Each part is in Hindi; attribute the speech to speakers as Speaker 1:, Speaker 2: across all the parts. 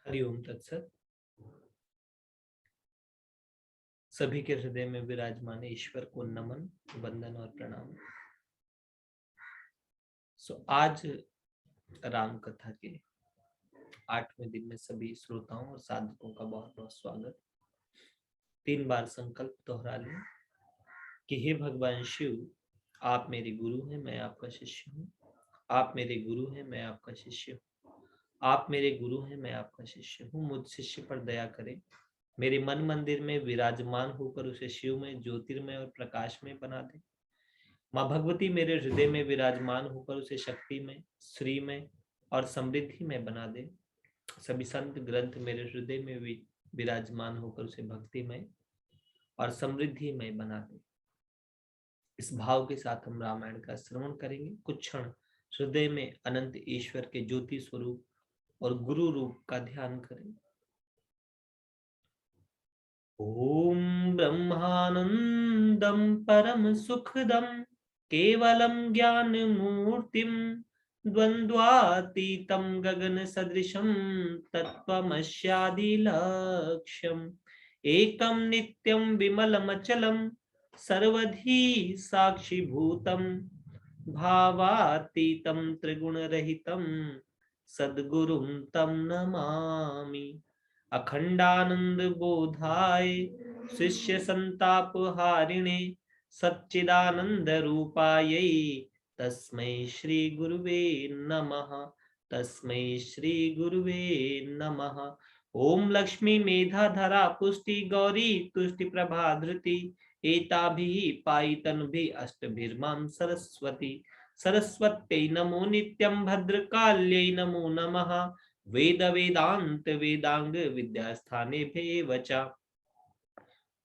Speaker 1: हरिओम तत्सत। सभी के हृदय में विराजमान ईश्वर को नमन, वंदन और प्रणाम। आज राम कथा के 8वें दिन में सभी श्रोताओं और साधकों का बहुत बहुत स्वागत। 3 बार संकल्प दोहरा लें कि हे भगवान शिव, आप मेरे गुरु हैं, मैं आपका शिष्य हूँ। आप मेरे गुरु हैं, मैं आपका शिष्य हूँ। आप मेरे गुरु हैं, मैं आपका शिष्य हूँ। मुझ शिष्य पर दया करें, मेरे मन मंदिर में विराजमान होकर उसे शिव में, ज्योतिर्मय और प्रकाश में बना दे। माँ भगवती मेरे हृदय में विराजमान होकर उसे शक्ति में, श्री में और समृद्धि में बना दे। सभी संत ग्रंथ मेरे हृदय में विराजमान होकर उसे भक्ति में और समृद्धि में बना दे। इस भाव के साथ हम रामायण का श्रवण करेंगे। कुछ क्षण हृदय में अनंत ईश्वर के ज्योति स्वरूप और गुरु रूप का ध्यान करें। ओम ब्रह्मानंदं परम सुखदं केवलं ज्ञान मूर्तिं द्वंद्वातीतं गगन सदृशं तत्त्वमस्यादिलक्ष्यम् एकं नित्यं विमलमचलं सर्वधी साक्षिभूतं भावातीतं त्रिगुणरहितं सद्गुरुं तं नमामि। अखंडानंद बोधाय शिष्य संताप हारिणे सच्चिदानंद रूपाय तस्मै श्री गुरुवे नमः। तस्मै श्री गुरुवे नमः। ओम लक्ष्मी मेधाधरा पुष्टि गौरी तुष्टि प्रभा धृति एताभिः पायितनुभिः अष्टभिर्मां सरस्वती। सरस्वत्यै नमो नित्यं भद्रकाल्यै नमो नमः। वेद वेदांत वेदांग विद्यास्थाने भेवचा।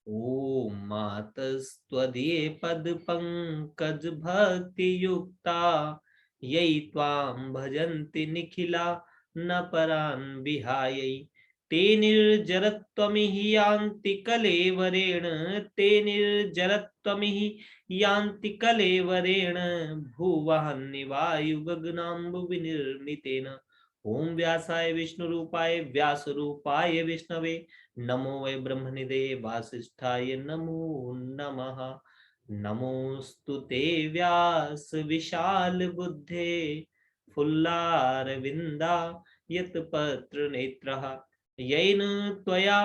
Speaker 1: ओम मातस्त्वदीये पद पंकज भक्ति युक्ता यही त्वां भजन्ति निखिला न परान् विहायै। ते निर्जरत्वमिहि यान्ति कलेवरेण। ते निर्जरत्वमिहि यान्ति कलेवरेण भुवह्निवायुगगनाम्बुविनिर्मितेन। ओम व्यासाय विष्णु रूपाय व्यास रूपाय विष्णवे नमो वै ब्रह्मनिधे वासिष्ठाय नमो नमः। नमोस्तु ते व्यास विशाल बुद्धे फुल्लारविंदा यतपत्र नेत्रः येन त्वया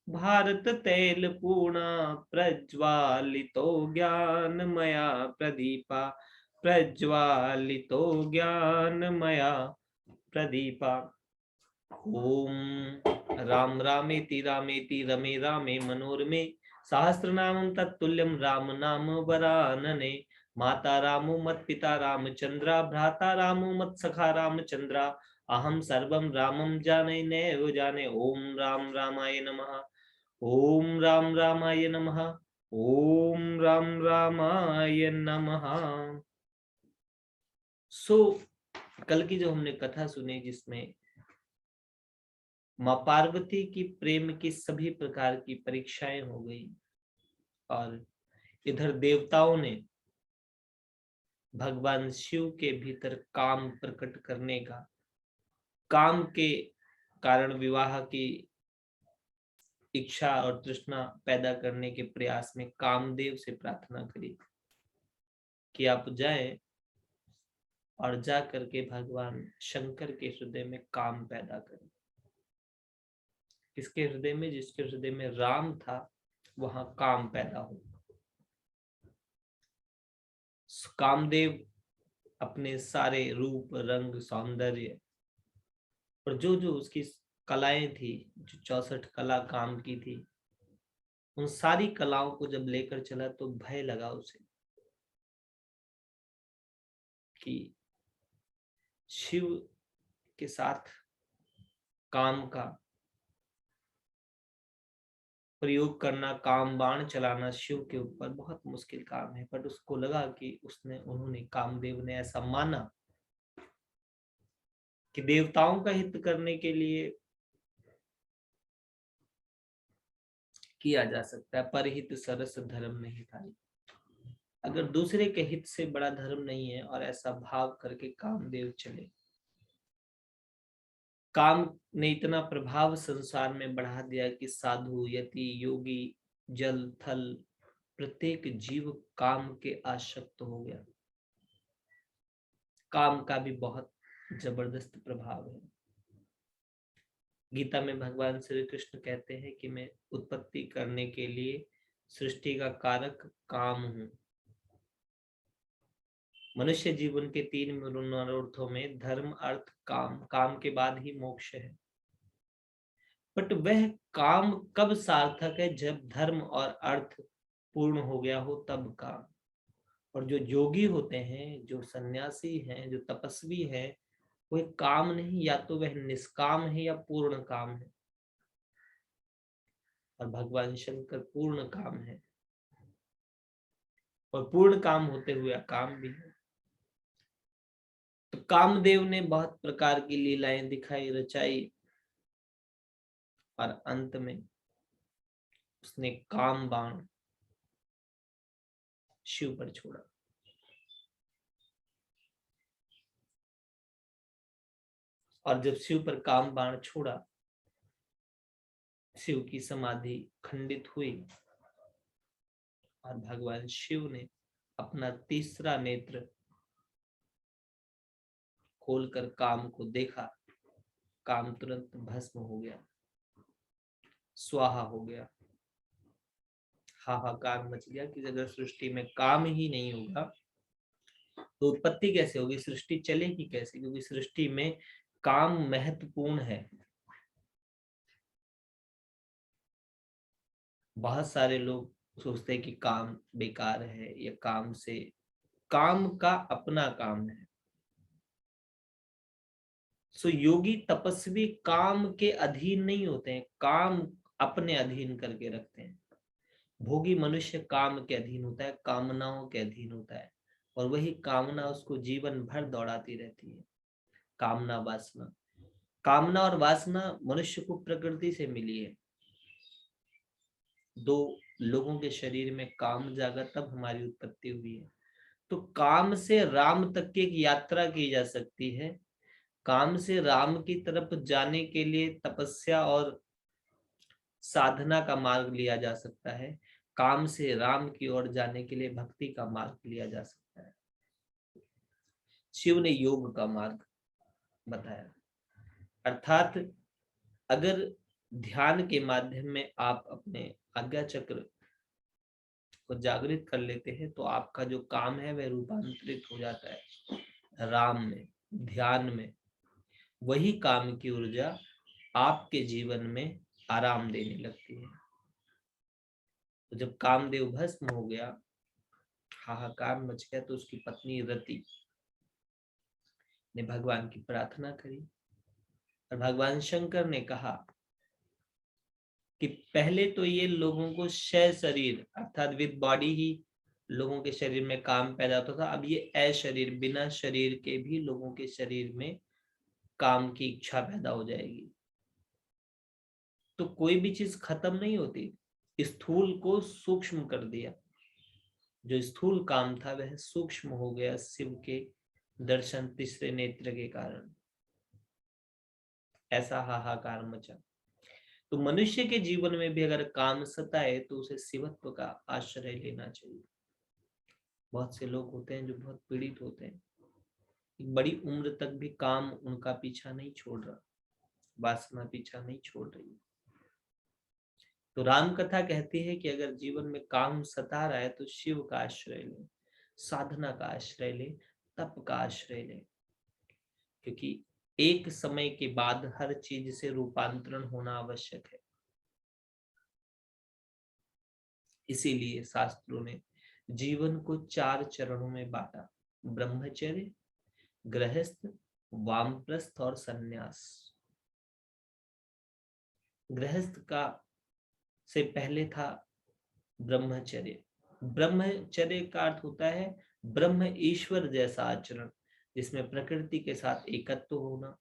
Speaker 1: भारत तैल पूर्णा प्रज्वालितो ज्ञानमया प्रदीपा। प्रज्वालितो ज्ञानमया प्रदीपा। ओम राम रामेति रामेति रमे रामे मनोरमे सहस्रनामं तत्तुल्यं राम नाम वरानने। माता रामो मत् पिता रामचंद्रा भ्राता रामो मत् सखा रामचंद्रा अहम सर्वं रामं जाने नैव जाने। ओम राम रामाय नमः। ओम राम रामाय नमः। ओम राम रामाय नमः। कल की जो हमने कथा सुनी जिसमें माँ पार्वती की प्रेम की सभी प्रकार की परीक्षाएं हो गई और इधर देवताओं ने भगवान शिव के भीतर काम प्रकट करने का, काम के कारण विवाह की इच्छा और तृष्णा पैदा करने के प्रयास में कामदेव से प्रार्थना करी कि आप जाएं और जा करके भगवान शंकर के हृदय में काम पैदा करें। किसके हृदय में? जिसके हृदय में राम था वहां काम पैदा हो। कामदेव अपने सारे रूप रंग सौंदर्य और जो जो उसकी कलाएं थी, जो 64 कला काम की थी, उन सारी कलाओं को जब लेकर चला तो भय लगा उसे कि शिव के साथ काम का प्रयोग करना, काम बाण चलाना शिव के ऊपर बहुत मुश्किल काम है। पर उसको लगा कि उन्होंने कामदेव ने ऐसा माना कि देवताओं का हित करने के लिए किया जा सकता है, परहित सरस धर्म नहीं था। अगर दूसरे के हित से बड़ा धर्म नहीं है और ऐसा भाव करके कामदेव चले काम ने इतना प्रभाव संसार में बढ़ा दिया कि साधु, यति, योगी, जल थल प्रत्येक जीव काम के आसक्त हो गया। काम का भी बहुत जबरदस्त प्रभाव है। गीता में भगवान श्री कृष्ण कहते हैं कि मैं उत्पत्ति करने के लिए सृष्टि का कारक काम हूं। मनुष्य जीवन के 3 मनोरथों में धर्म, अर्थ, काम, काम के बाद ही मोक्ष है। बट वह काम कब सार्थक है? जब धर्म और अर्थ पूर्ण हो गया हो तब काम। और जो योगी होते हैं, जो सन्यासी हैं, जो तपस्वी हैं, वो एक काम नहीं, या तो वह निष्काम है या पूर्ण काम है। और भगवान शंकर पूर्ण काम है, और पूर्ण काम होते हुए अकाम भी है। तो कामदेव ने बहुत प्रकार की लीलाएं दिखाई, रचाई, और अंत में उसने काम बाण शिव पर छोड़ा। और जब शिव पर काम बाण छोड़ा, शिव की समाधि खंडित हुई और भगवान शिव ने अपना तीसरा नेत्र खोलकर काम को देखा। काम तुरंत भस्म हो गया, स्वाहा हो गया। हाहाकार मच गया कि अगर सृष्टि में काम ही नहीं होगा तो उत्पत्ति कैसे होगी, सृष्टि चलेगी कैसे? क्योंकि सृष्टि में काम महत्वपूर्ण है। बहुत सारे लोग सोचते हैं कि काम बेकार है, या काम का अपना काम है। सो योगी तपस्वी काम के अधीन नहीं होते हैं, काम अपने अधीन करके रखते हैं। भोगी मनुष्य काम के अधीन होता है, कामनाओं के अधीन होता है, और वही कामना उसको जीवन भर दौड़ाती रहती है। कामना वासना, कामना और वासना मनुष्य को प्रकृति से मिली है। 2 लोगों के शरीर में काम जागा तब हमारी उत्पत्ति हुई है। तो काम से राम तक की एक यात्रा की जा सकती है। काम से राम की तरफ जाने के लिए तपस्या और साधना का मार्ग लिया जा सकता है। काम से राम की ओर जाने के लिए भक्ति का मार्ग लिया जा सकता है। शिव ने योग का मार्ग बताया, अर्थात अगर ध्यान के माध्यम में आप अपने आज्ञा चक्र को जागृत कर लेते हैं तो आपका जो काम है वह रूपांतरित हो जाता है राम में, ध्यान में। वही काम की ऊर्जा आपके जीवन में आराम देने लगती है। तो जब कामदेव भस्म हो गया, हाहाकार मच गया, तो उसकी पत्नी रति ने भगवान की प्रार्थना करी, और भगवान शंकर ने कहा कि पहले तो ये लोगों को क्षय शरीर अर्थात विद बॉडी ही लोगों के शरीर में काम पैदा होता था, अब ये अशरीर बिना शरीर के भी लोगों के शरीर में काम की इच्छा पैदा हो जाएगी। तो कोई भी चीज खत्म नहीं होती, स्थूल को सूक्ष्म कर दिया। जो स्थूल काम था वह सूक्ष्म हो गया शिव के दर्शन तीसरे नेत्र के कारण। ऐसा हाहाकार मचा। तो मनुष्य के जीवन में भी अगर काम सताए तो उसे शिवत्व का आश्रय लेना चाहिए। बहुत से लोग होते हैं जो बहुत पीड़ित होते हैं, एक बड़ी उम्र तक भी काम उनका पीछा नहीं छोड़ रहा, वासना पीछा नहीं छोड़ रही। तो राम कथा कहती है कि अगर जीवन में काम सता रहा है तो शिव का आश्रय ले, साधना का आश्रय ले, तप का आश्रय ले। क्योंकि एक समय के बाद हर चीज से रूपांतरण होना आवश्यक है। इसीलिए शास्त्रों ने जीवन को 4 चरणों में बांटा, ब्रह्मचर्य, गृहस्थ, वामप्रस्थ और सन्यास। गृहस्थ का से पहले था ब्रह्मचर्य। ब्रह्मचर्य का अर्थ होता है ब्रह्म ईश्वर जैसा आचरण, जिसमें प्रकृति के साथ एकत्व होना।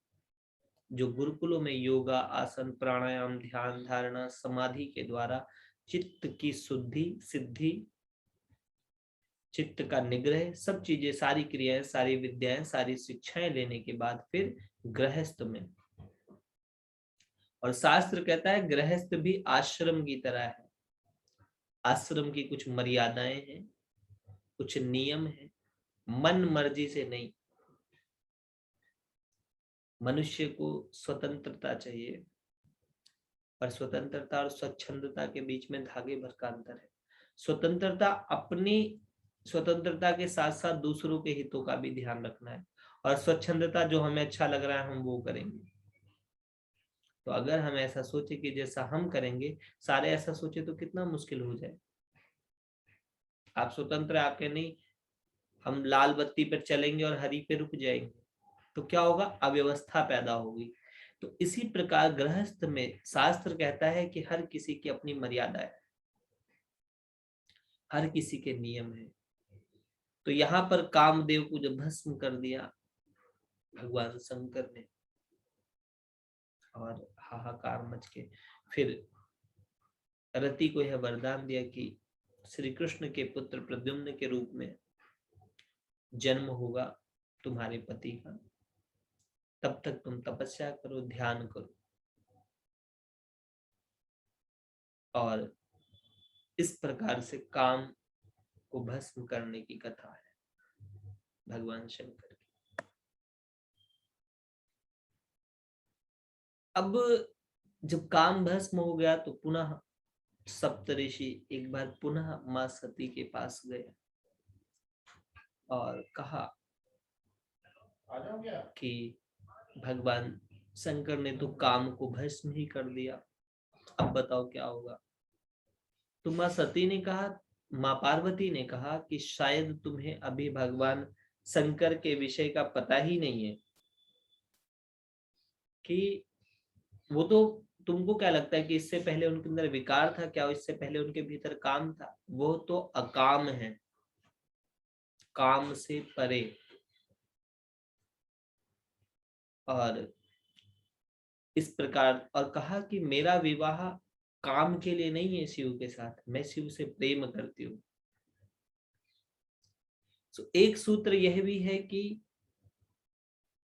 Speaker 1: जो गुरुकुलों में योगा, आसन, प्राणायाम, ध्यान, धारणा, समाधि के द्वारा चित्त की शुद्धि, सिद्धि, चित्त का निग्रह, सब चीजें, सारी क्रियाएं, सारी विद्याएं, सारी शिक्षाएं लेने के बाद फिर गृहस्थ में और शास्त्र कहता है गृहस्थ भी आश्रम की तरह है। आश्रम की कुछ मर्यादाएं हैं, कुछ नियम हैं, मन मर्जी से नहीं। मनुष्य को स्वतंत्रता चाहिए, पर स्वतंत्रता और स्वच्छंदता के बीच में धागे भर का अंतर है। स्वतंत्रता अपनी स्वतंत्रता के साथ साथ दूसरों के हितों का भी ध्यान रखना है, और स्वच्छंदता जो हमें अच्छा लग रहा है हम वो करेंगे। तो अगर हम ऐसा सोचे कि जैसा हम करेंगे सारे ऐसा सोचे तो कितना मुश्किल हो जाए। आप स्वतंत्र आपके नहीं, हम लाल बत्ती पर चलेंगे और हरी पे रुक जाएंगे तो क्या होगा, अव्यवस्था पैदा होगी। तो इसी प्रकार गृहस्थ में शास्त्र कहता है कि हर किसी की अपनी मर्यादा है, हर किसी के नियम है। तो यहाँ पर कामदेव को जब भस्म कर दिया भगवान शंकर ने, और हाहाकार मच के फिर रति को यह वरदान दिया कि श्री कृष्ण के पुत्र प्रद्युम्न के रूप में जन्म होगा तुम्हारे पति का, तब तक तुम तपस्या करो, ध्यान करो। और इस प्रकार से काम को भस्म करने की कथा है भगवान शंकर की। अब जब काम भस्म हो गया तो पुनः सप्तऋषि एक बार पुनः मां सती के पास गए और कहा कि भगवान शंकर ने तो काम को भस्म ही कर दिया, अब बताओ क्या होगा। तो मां सती ने कहा, मां पार्वती ने कहा कि शायद तुम्हें अभी भगवान शंकर के विषय का पता ही नहीं है, कि वो तो, तुमको क्या लगता है कि इससे पहले उनके अंदर विकार था क्या, इससे पहले उनके भीतर काम था? वो तो अकाम है, काम से परे। और इस प्रकार और कहा कि मेरा विवाह काम के लिए नहीं है शिव के साथ, मैं शिव से प्रेम करती हूँ। तो एक सूत्र यह भी है कि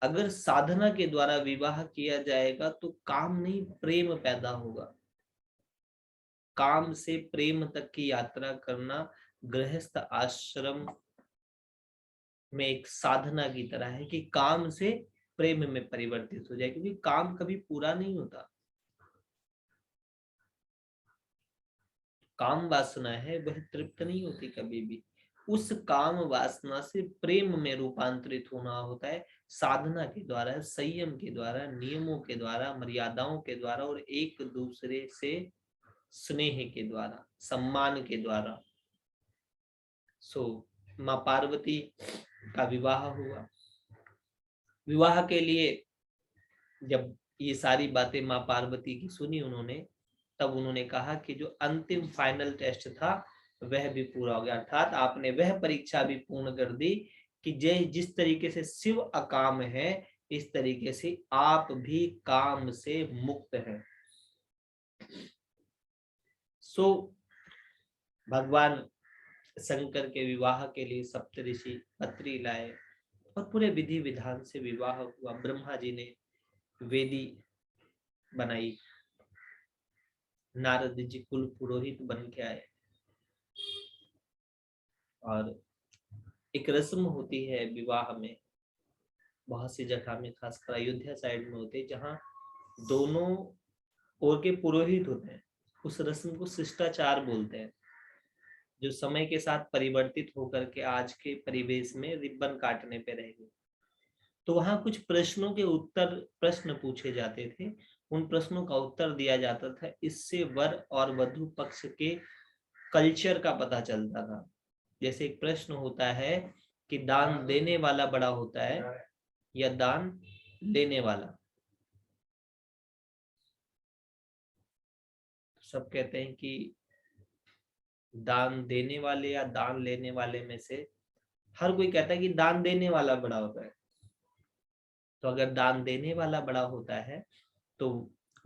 Speaker 1: अगर साधना के द्वारा विवाह किया जाएगा तो काम नहीं प्रेम पैदा होगा। काम से प्रेम तक की यात्रा करना गृहस्थ आश्रम में एक साधना की तरह है कि काम से प्रेम में परिवर्तित हो जाए, क्योंकि काम कभी पूरा नहीं होता। काम वासना है वह तृप्त नहीं होती कभी भी, उस काम वासना से प्रेम में रूपांतरित होना होता है साधना के द्वारा, संयम के द्वारा, नियमों के द्वारा, मर्यादाओं के द्वारा, और एक दूसरे से स्नेह के द्वारा, सम्मान के द्वारा। सो माँ पार्वती का विवाह हुआ। विवाह के लिए जब ये सारी बातें माँ पार्वती की सुनी उन्होंने, तब उन्होंने कहा कि जो अंतिम फाइनल टेस्ट था वह भी पूरा हो गया, अर्थात आपने वह परीक्षा भी पूर्ण कर दी कि जिस तरीके से शिव अकाम है इस तरीके से आप भी काम से मुक्त हैं। सो भगवान शंकर के विवाह के लिए सप्तऋषि पत्री लाए और पूरे विधि विधान से विवाह हुआ। ब्रह्मा जी ने वेदी बनाई, नारद जी कुल पुरोहित बन के आए, और एक रस्म होती है विवाह में, बहुत सी जगह में खासकर अयोध्या साइड में होते हैं जहाँ दोनों ओर के पुरोहित होते हैं। उस रस्म को शिष्टाचार बोलते हैं, जो समय के साथ परिवर्तित होकर के आज के परिवेश में रिबन काटने पे रह गए। तो वहां कुछ प्रश्नों के उत्तर, प्रश्न पूछे जाते थे, उन प्रश्नों का उत्तर दिया जाता था। इससे वर और वधु पक्ष के कल्चर का पता चलता था। जैसे एक प्रश्न होता है कि दान देने वाला बड़ा होता है या दान लेने वाला। सब कहते हैं कि दान देने वाले या दान लेने वाले में से हर कोई कहता है कि दान देने वाला बड़ा होता है। तो अगर दान देने वाला बड़ा होता है तो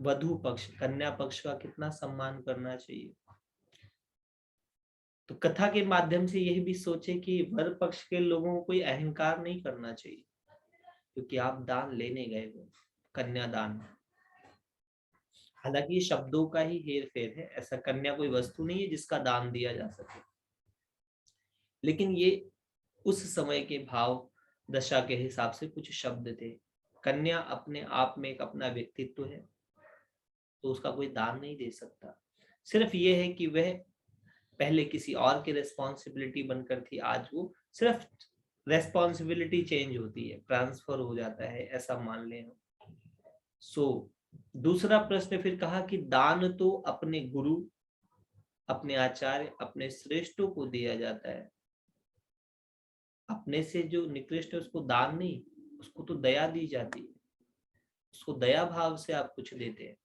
Speaker 1: वधु पक्ष, कन्या पक्ष का कितना सम्मान करना चाहिए। तो कथा के माध्यम से यह भी सोचे कि वर पक्ष के लोगों को कोई अहंकार नहीं करना चाहिए, क्योंकि आप दान लेने गए हो, कन्यादान। हालांकि ये शब्दों का ही हेर फेर है, ऐसा कन्या कोई वस्तु नहीं है जिसका दान दिया जा सके, लेकिन ये उस समय के भाव दशा के हिसाब से कुछ शब्द थे। कन्या अपने आप में एक अपना व्यक्तित्व है, तो उसका कोई दान नहीं दे सकता। सिर्फ ये है कि वह पहले किसी और की रेस्पॉन्सिबिलिटी बनकर थी, आज वो सिर्फ रेस्पॉन्सिबिलिटी चेंज होती है, ट्रांसफर हो जाता है, ऐसा मान लें हम। सो दूसरा प्रश्न फिर कहा कि दान तो अपने गुरु, अपने आचार्य, अपने श्रेष्ठों को दिया जाता है। अपने से जो निकृष्ट है उसको दान नहीं, उसको तो दया दी जाती है, उसको दया भाव से आप कुछ देते हैं।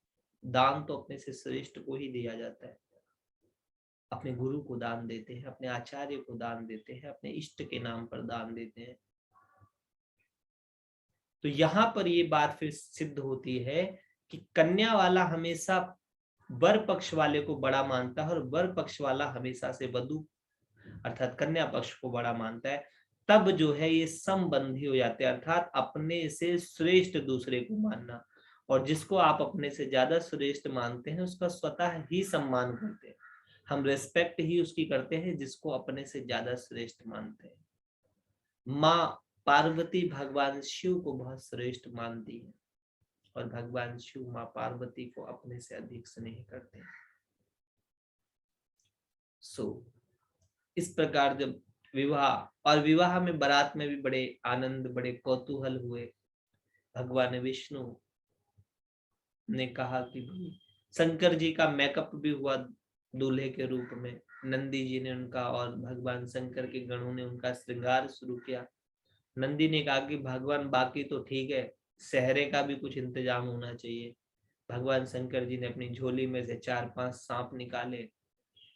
Speaker 1: दान तो अपने से श्रेष्ठ को ही दिया जाता है। अपने गुरु को दान देते हैं, अपने आचार्य को दान देते हैं, अपने इष्ट के नाम पर दान देते हैं। तो यहां पर ये बात फिर सिद्ध होती है कि कन्या वाला हमेशा वर पक्ष वाले को बड़ा मानता है और वर पक्ष वाला हमेशा से वधु अर्थात कन्या पक्ष को बड़ा मानता है। तब जो है ये संबंधी हो जाते हैं, अर्थात अपने से श्रेष्ठ दूसरे को मानना, और जिसको आप अपने से ज्यादा श्रेष्ठ मानते हैं उसका स्वतः ही सम्मान करते हैं। हम रेस्पेक्ट ही उसकी करते हैं जिसको अपने से ज्यादा श्रेष्ठ मानते हैं। माँ पार्वती भगवान शिव को बहुत श्रेष्ठ मानती है और भगवान शिव माँ पार्वती को अपने से अधिक स्नेह करते हैं। इस प्रकार जब विवाह, और विवाह में बारात में भी बड़े आनंद, बड़े कौतूहल हुए। भगवान विष्णु ने कहा कि शंकर जी का मेकअप भी हुआ दूल्हे के रूप में, नंदी जी ने उनका और भगवान शंकर के गणों ने उनका श्रृंगार शुरू किया। नंदी ने कहा कि भगवान बाकी तो ठीक है, सेहरे का भी कुछ इंतजाम होना चाहिए। भगवान शंकर जी ने अपनी झोली में से 4-5 सांप निकाले,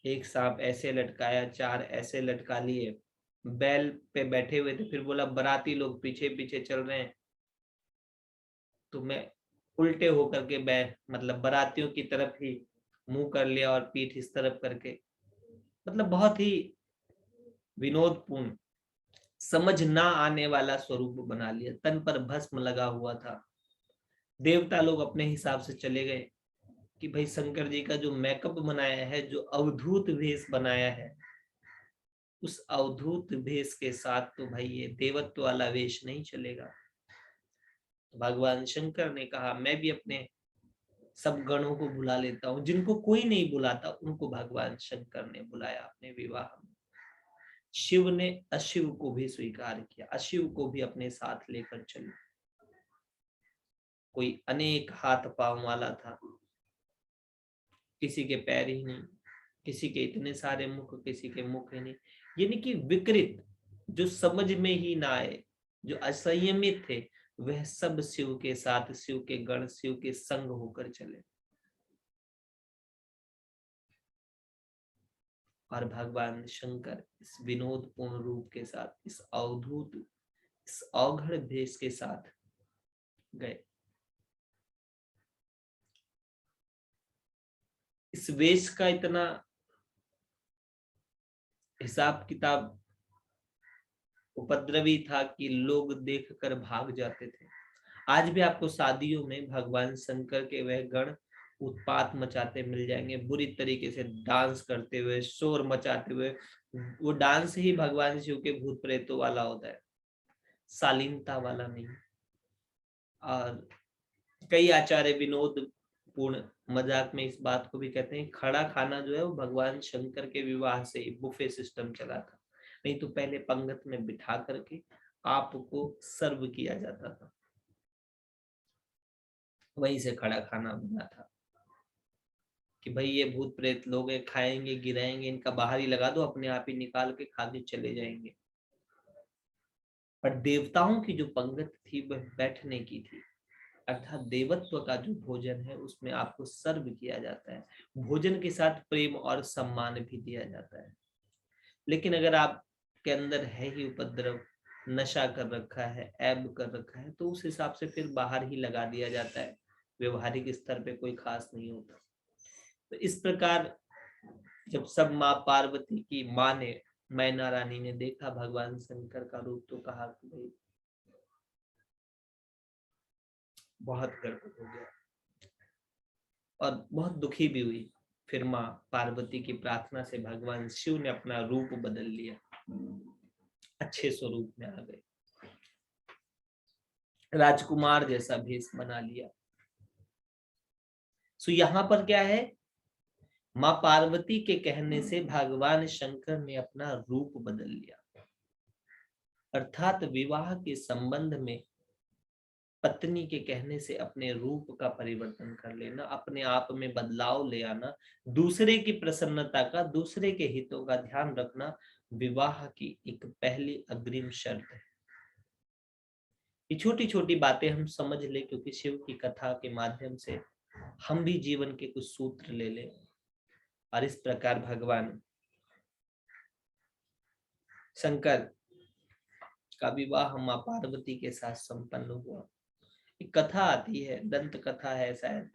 Speaker 1: एक सांप ऐसे लटकाया, 4 ऐसे लटका लिए, बैल पे बैठे हुए थे। फिर बोला बाराती लोग पीछे पीछे चल रहे हैं, तो मैं उल्टे होकर के मतलब बारातियों की तरफ ही मुंह कर लिया और पीठ इस तरफ करके, मतलब बहुत ही विनोदपूर्ण, समझ ना आने वाला स्वरूप बना लिया। तन पर भस्म लगा हुआ था। देवता लोग अपने हिसाब से चले गए कि भाई शंकर जी का जो मेकअप बनाया है, जो अवधूत वेश बनाया है, उस अवधूत भेष के साथ तो भाई ये देवत्व वाला वेश नहीं चलेगा। तो भगवान शंकर ने कहा मैं भी अपने सब गणों को बुला लेता हूँ। जिनको कोई नहीं बुलाता उनको भगवान शंकर ने बुलाया अपने विवाह में। शिव ने अशिव को भी स्वीकार किया, अशिव को भी अपने साथ लेकर चले। कोई अनेक हाथ पांव वाला था, किसी के पैर ही नहीं, किसी के इतने सारे मुख, किसी के मुख ही नहीं, यानी कि विकृत, जो समझ में ही ना आए, जो असंयमित थे, वह सब शिव के साथ, शिव के गण, शिव के संग होकर चले। और भगवान शंकर इस विनोदपूर्ण रूप के साथ, इस अवधूत, इस अवघड़ भेष के साथ गए। इस वेश का इतना हिसाब किताब उपद्रवी था कि लोग देखकर भाग जाते थे। आज भी आपको शादियों में भगवान शंकर के वह गण उत्पात मचाते मिल जाएंगे, बुरी तरीके से डांस करते हुए, शोर मचाते हुए। वो डांस ही भगवान शिव के भूत प्रेतों वाला होता है, शालीनता वाला नहीं। और कई आचार्य विनोद पूर्ण मजाक में इस बात को भी कहते हैं, खड़ा खाना जो है वो भगवान शंकर के विवाह से बुफे सिस्टम चला था। नहीं तो पहले पंगत में बिठा करके आपको सर्व किया जाता था, वहीं से खड़ा खाना बना था कि भाई ये भूत प्रेत लोग हैं, खाएंगे गिराएंगे, इनका बाहर ही लगा दो, अपने आप ही निकाल के खा के चले जाएंगे। पर देवताओं की जो पंगत थी वह बैठने की थी, अर्थात देवत्व का जो भोजन है उसमें आपको सर्व किया जाता है, भोजन के साथ प्रेम और सम्मान भी दिया जाता है। लेकिन अगर आपके अंदर है ही उपद्रव, नशा कर रखा है, ऐब कर रखा है, तो उस हिसाब से फिर बाहर ही लगा दिया जाता है, व्यवहारिक स्तर पे कोई खास नहीं होता। तो इस प्रकार जब सब माँ पार्वती की माँ ने, मैना रानी ने देखा भगवान शंकर का रूप, तो कहा कि भाई बहुत गड़बड़ हो गया। और बहुत दुखी भी हुई। फिर माँ पार्वती की प्रार्थना से भगवान शिव ने अपना रूप बदल लिया, अच्छे स्वरूप में आ गए, राजकुमार जैसा भेष बना लिया। सो यहाँ पर क्या है, माँ पार्वती के कहने से भगवान शंकर ने अपना रूप बदल लिया, अर्थात विवाह के संबंध में पत्नी के कहने से अपने रूप का परिवर्तन कर लेना, अपने आप में बदलाव ले आना, दूसरे की प्रसन्नता का, दूसरे के हितों का ध्यान रखना विवाह की एक पहली अग्रिम शर्त है। ये छोटी छोटी बातें हम समझ ले, क्योंकि शिव की कथा के माध्यम से हम भी जीवन के कुछ सूत्र ले लें। और इस प्रकार भगवान शंकर का विवाह मां पार्वती के साथ संपन्न हुआ। एक कथा आती है, दंत कथा है शायद,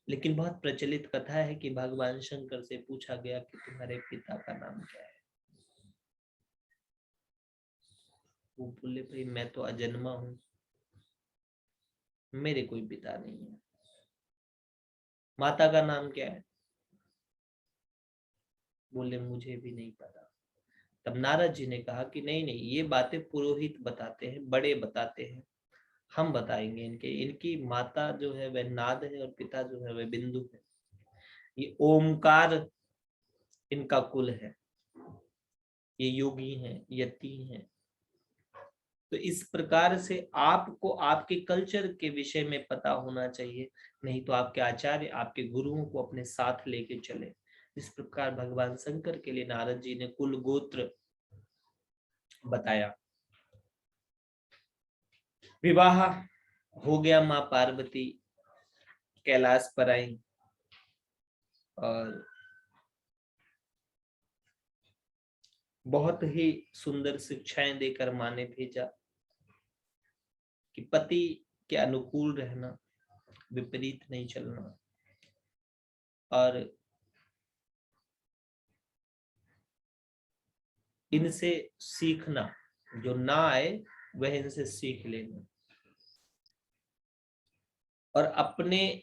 Speaker 1: लेकिन बहुत प्रचलित कथा है कि भगवान शंकर से पूछा गया कि तुम्हारे पिता का नाम क्या है। वो बोले, भाई मैं तो अजन्मा हूं, मेरे कोई पिता नहीं है। माता का नाम क्या है? बोले, मुझे भी नहीं पता। तब नारद जी ने कहा कि नहीं नहीं, ये बातें पुरोहित बताते हैं, बड़े बताते हैं, हम बताएंगे। इनकी माता जो है वह नाद है और पिता जो है वह बिंदु है। ये ओमकार इनका कुल है, ये योगी हैं, यति हैं। तो इस प्रकार से आपको आपके कल्चर के विषय में पता होना चाहिए, नहीं तो आपके आचार्य, आपके गुरुओं को अपने साथ लेके चले। इस प्रकार भगवान शंकर के लिए नारद जी ने कुल गोत्र बताया। विवाह हो गया, मां पार्वती कैलाश पर आई और बहुत ही सुंदर शिक्षाएं देकर मां ने भेजा कि पति के अनुकूल रहना, विपरीत नहीं चलना, और इनसे सीखना, जो ना आए वह इनसे सीख लेना, और अपने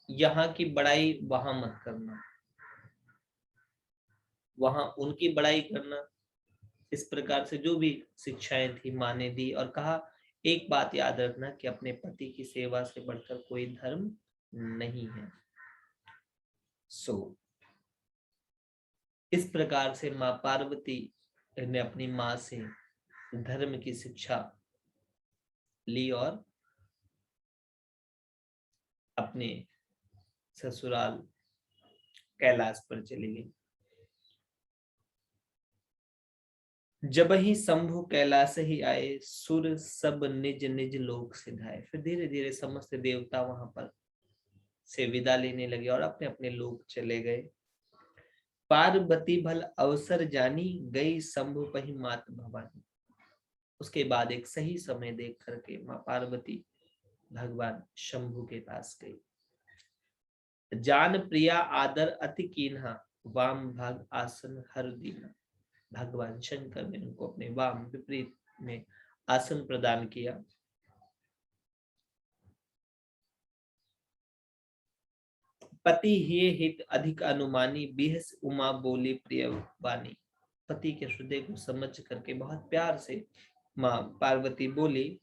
Speaker 1: यहाँ की बड़ाई वहां मत करना, वहां उनकी बड़ाई करना। इस प्रकार से जो भी शिक्षाएं थी माँ ने दी, और कहा एक बात याद रखना कि अपने पति की सेवा से बढ़कर कोई धर्म नहीं है। इस प्रकार से माँ पार्वती ने अपनी माँ से धर्म की शिक्षा ली और अपने ससुराल कैलाश पर चली गई। जब ही शंभु कैलाश ही आए, सुर सब निज निज लोक सिधाए। फिर धीरे धीरे समस्त देवता वहां पर से विदा लेने लगे और अपने अपने लोक चले गए। पार्वती भल अवसर जानी, गई शंभु पही मात भवानी। उसके बाद एक सही समय देख करके माँ पार्वती भगवान शंभु के पास गई। जान प्रिया आदर अति कीन्हा, वाम भाग आसन हर दीना। भगवान शंकर ने उनको अपने वाम विपरीत में आसन प्रदान किया। पति ये हित अधिक अनुमानी, बिहस उमा बोली प्रिय वाणी। पति के हृदय को समझ करके बहुत प्यार से माँ पार्वती बोली,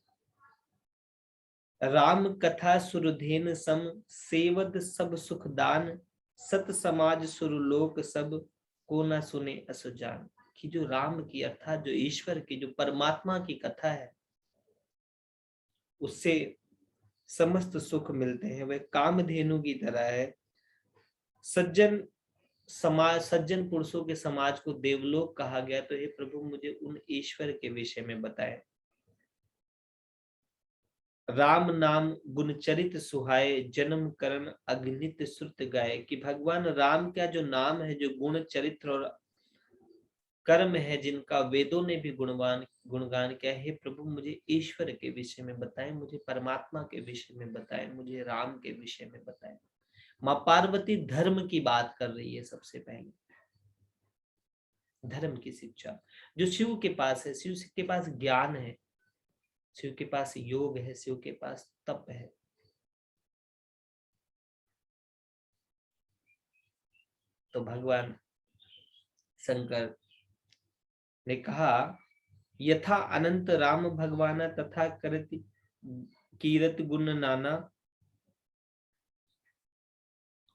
Speaker 1: राम कथा सुरधेन सम, सेवत सब सुख दान। सत समाज सुरलोक सब, को न सुने असुजान। कि जो राम की अर्थात जो ईश्वर की, जो परमात्मा की कथा है, उससे समस्त सुख मिलते हैं। वह कामधेनु की तरह है। सज्जन समाज, सज्जन पुरुषों के समाज को देवलोक कहा गया। तो हे प्रभु, मुझे उन ईश्वर के विषय में बताए। राम नाम गुण चरित सुहाए, जन्म करण अगणित श्रुत गाए। कि भगवान राम का जो नाम है, जो गुण चरित्र और कर्म है, जिनका वेदों ने भी गुणगान किया है। प्रभु, मुझे ईश्वर के विषय में बताएं, मुझे परमात्मा के विषय में बताएं, मुझे राम के विषय में बताएं। माँ पार्वती धर्म की बात कर रही है। सबसे पहले धर्म की शिक्षा जो शिव के पास है, शिव के पास ज्ञान है, शिव के पास योग है, शिव के पास तप है। तो भगवान शंकर ने कहा, यथा अनंत राम भगवान तथा करति कीरत गुण नाना,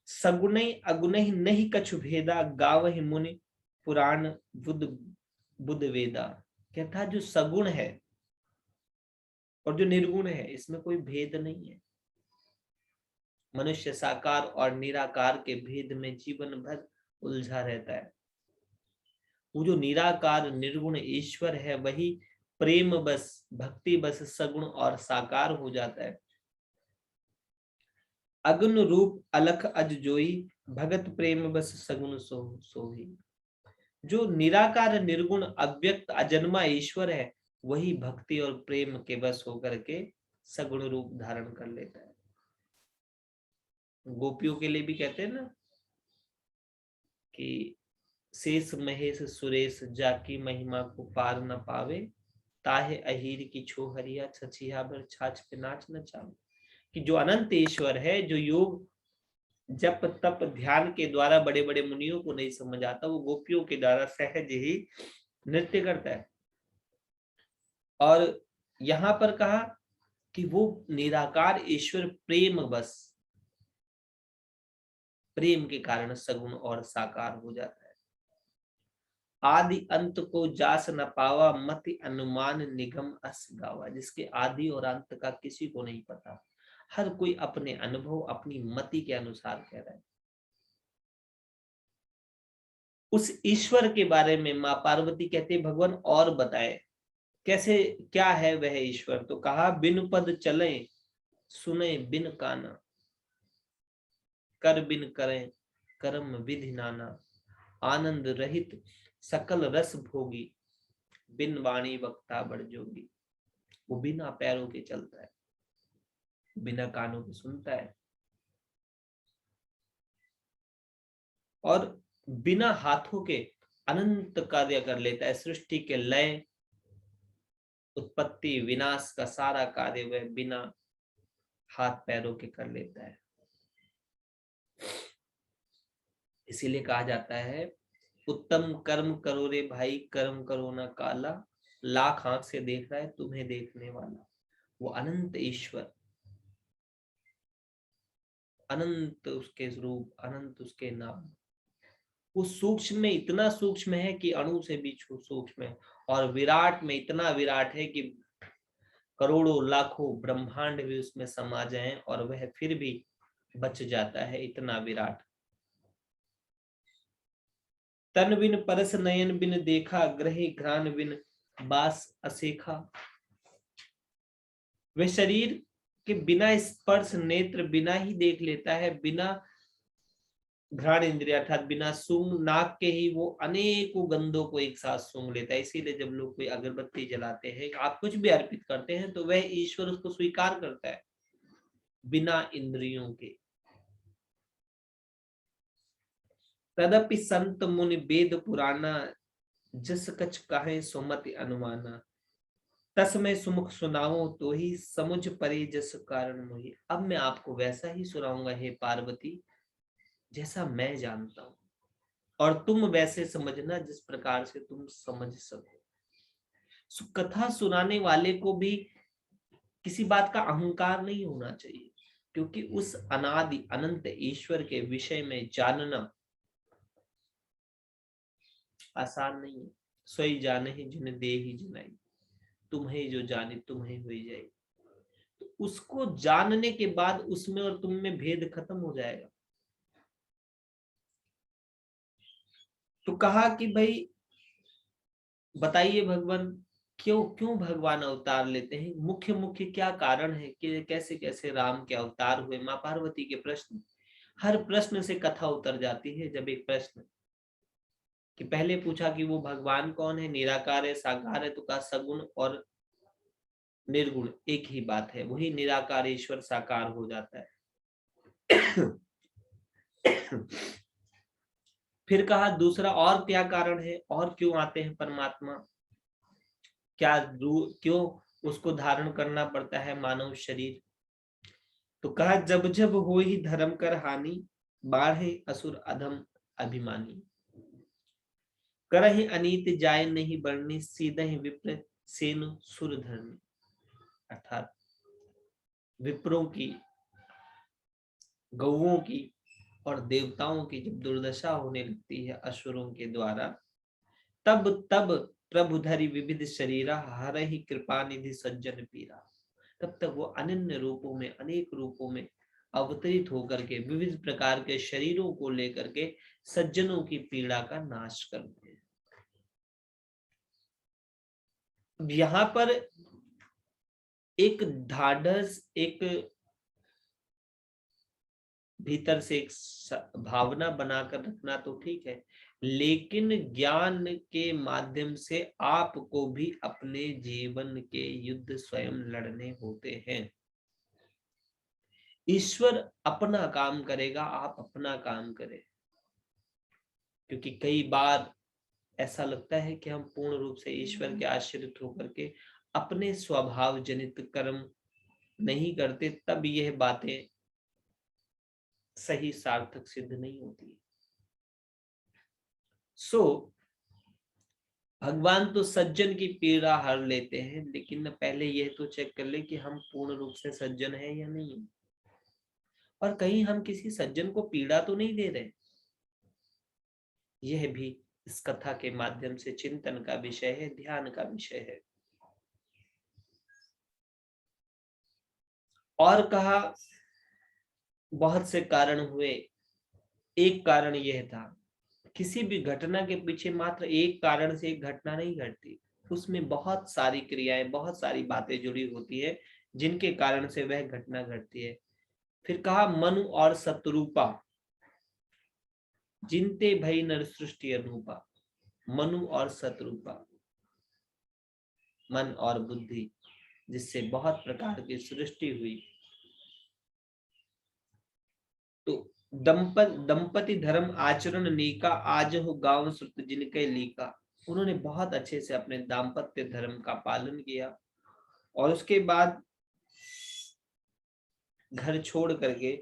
Speaker 1: सगुण अगुण नहीं कछु भेदा, गावहि मुनि पुराण बुद्ध बुद्ध वेदा। कहता जो सगुण है और जो निर्गुण है इसमें कोई भेद नहीं है। मनुष्य साकार और निराकार के भेद में जीवन भर उलझा रहता है। वो जो निराकार निर्गुण ईश्वर है वही प्रेम बस भक्ति बस सगुण और साकार हो जाता है। अगुण रूप अलख अज जोई, भगत प्रेम बस सगुण सोही। जो निराकार निर्गुण अव्यक्त अजन्मा ईश्वर है वही भक्ति और प्रेम के बस होकर के सगुण रूप धारण कर लेता है। गोपियों के लिए भी कहते हैं ना कि शेष महेश सुरेश जाकी महिमा को पार न पावे, ताहे अहीर की छोहरिया छछिया भर छाछ पे नाच न चावे। कि जो अनंत ईश्वर है, जो योग जप तप ध्यान के द्वारा बड़े बड़े मुनियों को नहीं समझ आता, वो गोपियों के द्वारा सहज ही नृत्य करता है। और यहां पर कहा कि वो निराकार ईश्वर प्रेम बस, प्रेम के कारण सगुण और साकार हो जाता है। आदि अंत को जास न पावा, मति अनुमान निगम अस गावा। जिसके आदि और अंत का किसी को नहीं पता, हर कोई अपने अनुभव अपनी मति के अनुसार कह रहा है। उस ईश्वर के बारे में मां पार्वती कहते भगवान और बताए कैसे, क्या है वह ईश्वर। तो कहा, बिन पद चले सुने बिन काना, कर बिन करें कर्म विधि नाना, आनंद रहित सकल रस भोगी, बिन वाणी वक्ता बड़ जोगी। वो बिना पैरों के चलता है, बिना कानों के सुनता है, और बिना हाथों के अनंत कार्य कर लेता है। सृष्टि के लय उत्पत्ति विनाश का सारा कार्य वह बिना हाथ पैरों के कर लेता है। इसीलिए कहा जाता है, उत्तम कर्म करो रे भाई, कर्म करो ना काला, लाख आंख से देख रहा है तुम्हें देखने वाला। वो अनंत ईश्वर, अनंत उसके रूप, अनंत उसके नाम। वो सूक्ष्म में इतना सूक्ष्म है कि अणु से भी सूक्ष्म है, और विराट में इतना विराट है कि करोड़ों लाखों ब्रह्मांड भी उसमें समा जाएं और वह फिर भी बच जाता है, इतना विराट। तन बिन परस नयन बिन देखा, ग्रही घ्राण बिन बास असेखा। वह शरीर के बिना स्पर्श नेत्र बिना ही देख लेता है, बिना घ्राण इंद्रिय अर्थात बिना सूंघ नाक के ही वो अनेकों गंधों को एक साथ सूंघ लेता है। इसीलिए जब लोग कोई अगरबत्ती जलाते हैं, आप कुछ भी अर्पित करते हैं, तो वह ईश्वर उसको स्वीकार करता है बिना इंद्रियों के। तदपि संत मुनि वेद पुराना, जस कछ कहे सुमति अनुमाना। तस्मै सुमुख सुनाओ तो ही, समुझ परे जस कारण मोहि। अब मैं आपको वैसा ही सुनाऊंगा हे पार्वती जैसा मैं जानता हूं, और तुम वैसे समझना जिस प्रकार से तुम समझ सको। कथा सुनाने वाले को भी किसी बात का अहंकार नहीं होना चाहिए, क्योंकि उस अनादि अनंत ईश्वर के विषय में जानना आसान नहीं है। सोई जाने ही जिन दे ही जिनाई, तुम्हें जो जाने तुम्हें हुई जाए। तो उसको जानने के बाद उसमें और तुम में भेद खत्म हो जाएगा। तो कहा कि भाई बताइए भगवान, क्यों क्यों भगवान अवतार लेते हैं, मुख्य मुख्य क्या कारण है कि कैसे कैसे राम के अवतार हुए। मां पार्वती के प्रश्न, हर प्रश्न से कथा उतर जाती है। जब एक प्रश्न कि पहले पूछा कि वो भगवान कौन है, निराकार है साकार है, तो कहा सगुण और निर्गुण एक ही बात है, वही निराकार ईश्वर साकार हो जाता है। फिर कहा दूसरा और क्या कारण है, और क्यों आते हैं परमात्मा, क्या क्यों उसको धारण करना पड़ता है मानव शरीर। तो कहा जब जब हो ही धर्म कर हानि, बाढ़े असुर अधम अभिमानी। करहि अनीति जाय नहीं बरनी, सीधहि विप्र सेनु सुर धरनी। अर्थात विप्रों की, गौओं की और देवताओं की जब दुर्दशा होने लगती है असुरों के द्वारा, तब तब प्रभु धरि विविध शरीरा, हरहि कृपा निधि सज्जन पीरा। तब तक वो अनन्य रूपों में, अनेक रूपों में अवतरित होकर के विविध प्रकार के शरीरों को लेकर के सज्जनों की पीड़ा का नाश करते हैं। यहां पर एक ढाढ़स, एक भीतर से एक भावना बनाकर रखना तो ठीक है, लेकिन ज्ञान के माध्यम से आपको भी अपने जीवन के युद्ध स्वयं लड़ने होते हैं। ईश्वर अपना काम करेगा, आप अपना काम करें। क्योंकि कई बार ऐसा लगता है कि हम पूर्ण रूप से ईश्वर के आश्रित होकर के अपने स्वभाव जनित कर्म नहीं करते, तब यह बातें सही सार्थक सिद्ध नहीं होती। भगवान तो सज्जन की पीड़ा हर लेते हैं, लेकिन पहले यह तो चेक कर ले कि हम पूर्ण रूप से सज्जन हैं या नहीं, और कहीं हम किसी सज्जन को पीड़ा तो नहीं दे रहे। यह भी इस कथा के माध्यम से चिंतन का विषय है, ध्यान का विषय है। और कहा बहुत से कारण हुए, एक कारण यह था, किसी भी घटना के पीछे मात्र एक कारण से एक घटना नहीं घटती, उसमें बहुत सारी क्रियाएं, बहुत सारी बातें जुड़ी होती है जिनके कारण से वह घटना घटती है। फिर कहा मनु और शत्रुपा, जिनते भई नर सृष्टि अनूपा। मनु और शत्रुपा, मन और बुद्धि, जिससे बहुत प्रकार की सृष्टि हुई। तो दंपति धर्म आचरण नीका, आज हो गांव श्रुत जिनके लीका। उन्होंने बहुत अच्छे से अपने दाम्पत्य धर्म का पालन किया और उसके बाद घर छोड़ करके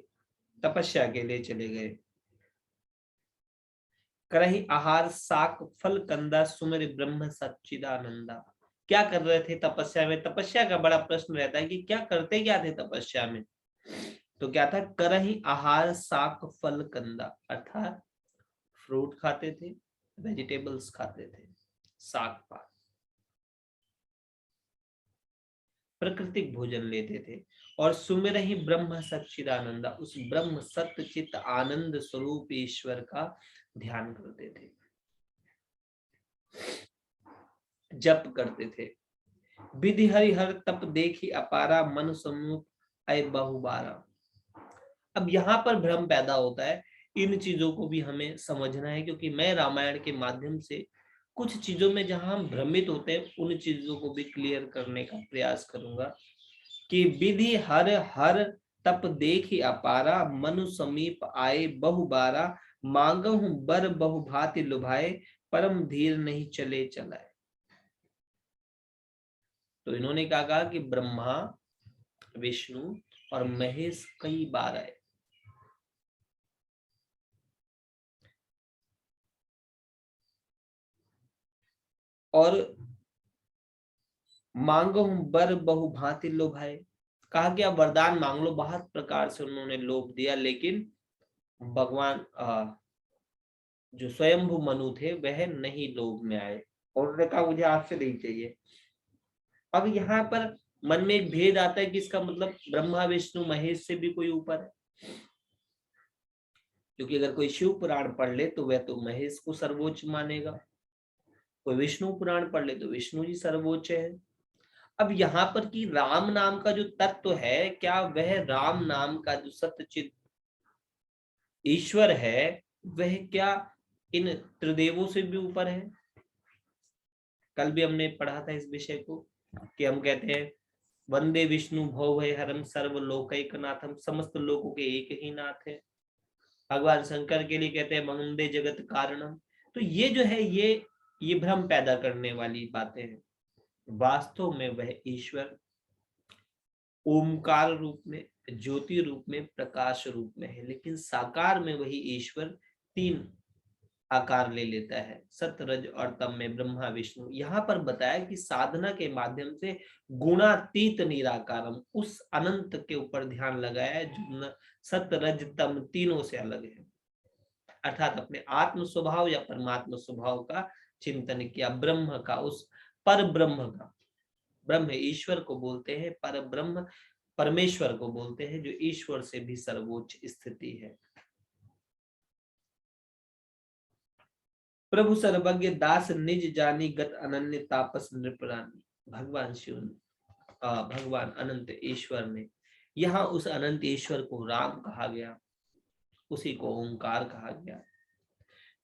Speaker 1: तपस्या के लिए चले गए। करहि आहार साक फल कंदा, सुमिर ब्रह्म सच्चिदानंदा। क्या कर रहे थे तपस्या में? तपस्या का बड़ा प्रश्न रहता है कि क्या करते क्या थे तपस्या में। तो क्या था? करहि आहार साक फल कंदा, अर्थात फ्रूट खाते थे, वेजिटेबल्स खाते थे, साग पात, प्राकृतिक भोजन लेते थे। और सुमिर ही ब्रह्म सच्चिदानंदा, उस ब्रह्म सत्य चित आनंद स्वरूप ईश्वर का ध्यान करते थे, जप करते थे। विधि हरिहर तप देखी अपारा, मन सम्मुख अय बहुबारा। अब यहाँ पर भ्रम पैदा होता है, इन चीजों को भी हमें समझना है, क्योंकि मैं रामायण के माध्यम से कुछ चीजों में जहां हम भ्रमित होते हैं उन चीजों को भी क्लियर करने का प्रयास करूंगा। कि विधि हर हर तप देखी अपारा, मनु समीप आए बहुबारा, मांगहु बर बहु भांति लुभाए, परम धीर नहीं चले चलाए। तो इन्होंने क्या कहा कि ब्रह्मा, विष्णु और महेश कई बार आए, और मांगो बर बहु भांति लोभाए, कहा कि आप वरदान मांग लो। बहुत प्रकार से उन्होंने लोभ दिया, लेकिन भगवान जो स्वयंभू मनु थे वह नहीं लोभ में आए, और उन्होंने कहा मुझे आपसे नहीं चाहिए। अब यहाँ पर मन में एक भेद आता है कि इसका मतलब ब्रह्मा विष्णु महेश से भी कोई ऊपर है, क्योंकि अगर कोई शिव पुराण पढ़ ले तो वह तो महेश को सर्वोच्च मानेगा, कोई विष्णु पुराण पढ़ ले तो विष्णु जी सर्वोच्च है। अब यहाँ पर कि राम नाम का जो तत्व है, क्या वह राम नाम का जो सत्यचित ईश्वर है वह क्या इन त्रिदेवों से भी ऊपर है? कल भी हमने पढ़ा था इस विषय को कि हम कहते हैं वंदे विष्णु भव हरम सर्व लोकैकनाथम, समस्त लोगों के एक ही नाथ है। भगवान शंकर के लिए कहते हैं वंदे जगत कारणम। तो ये जो है ये भ्रम पैदा करने वाली बातें हैं। वास्तव में वह ईश्वर ओमकार रूप में, ज्योति रूप में, प्रकाश रूप में है, लेकिन साकार में वही ईश्वर तीन आकार ले लेता है। सत्य रज और तम में ब्रह्मा विष्णु, यहाँ पर बताया कि साधना के माध्यम से गुणातीत निराकारम, उस अनंत के ऊपर ध्यान लगाया है जो सत्य रज तम तीनों से अलग है, अर्थात अपने आत्म स्वभाव या परमात्म स्वभाव का चिंतन किया, ब्रह्म का, उस पर ब्रह्म का। ब्रह्म ईश्वर को बोलते हैं, पर ब्रह्म परमेश्वर को बोलते हैं, जो ईश्वर से भी सर्वोच्च स्थिति है। प्रभु सर्वज्ञ दास निज जानी गत अनन्य तापस नृपरानी। भगवान शिव, भगवान अनंत ईश्वर ने, यहाँ उस अनंत ईश्वर को राम कहा गया, उसी को ओंकार कहा गया।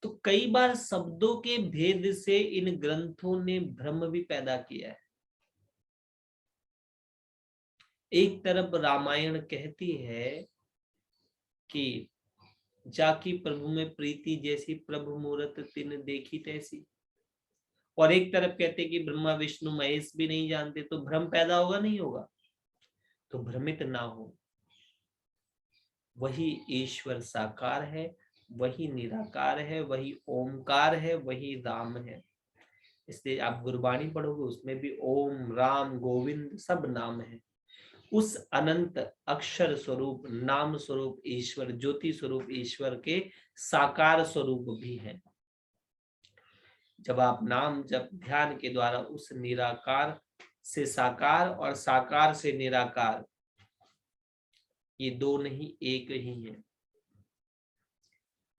Speaker 1: तो कई बार शब्दों के भेद से इन ग्रंथों ने भ्रम भी पैदा किया है। एक तरफ रामायण कहती है कि जाकी प्रभु में प्रीति जैसी, प्रभु मूरत तिन देखी तैसी, और एक तरफ कहते कि ब्रह्मा विष्णु महेश भी नहीं जानते, तो भ्रम पैदा होगा नहीं होगा? तो भ्रमित ना हो, वही ईश्वर साकार है, वही निराकार है, वही ओमकार है, वही राम है। इसलिए आप गुरबाणी पढ़ोगे, उसमें भी ओम राम गोविंद सब नाम है। उस अनंत अक्षर स्वरूप, नाम स्वरूप ईश्वर, ज्योति स्वरूप ईश्वर के साकार स्वरूप भी है। जब आप नाम जब ध्यान के द्वारा उस निराकार से साकार और साकार से निराकार, ये दो नहीं एक ही है।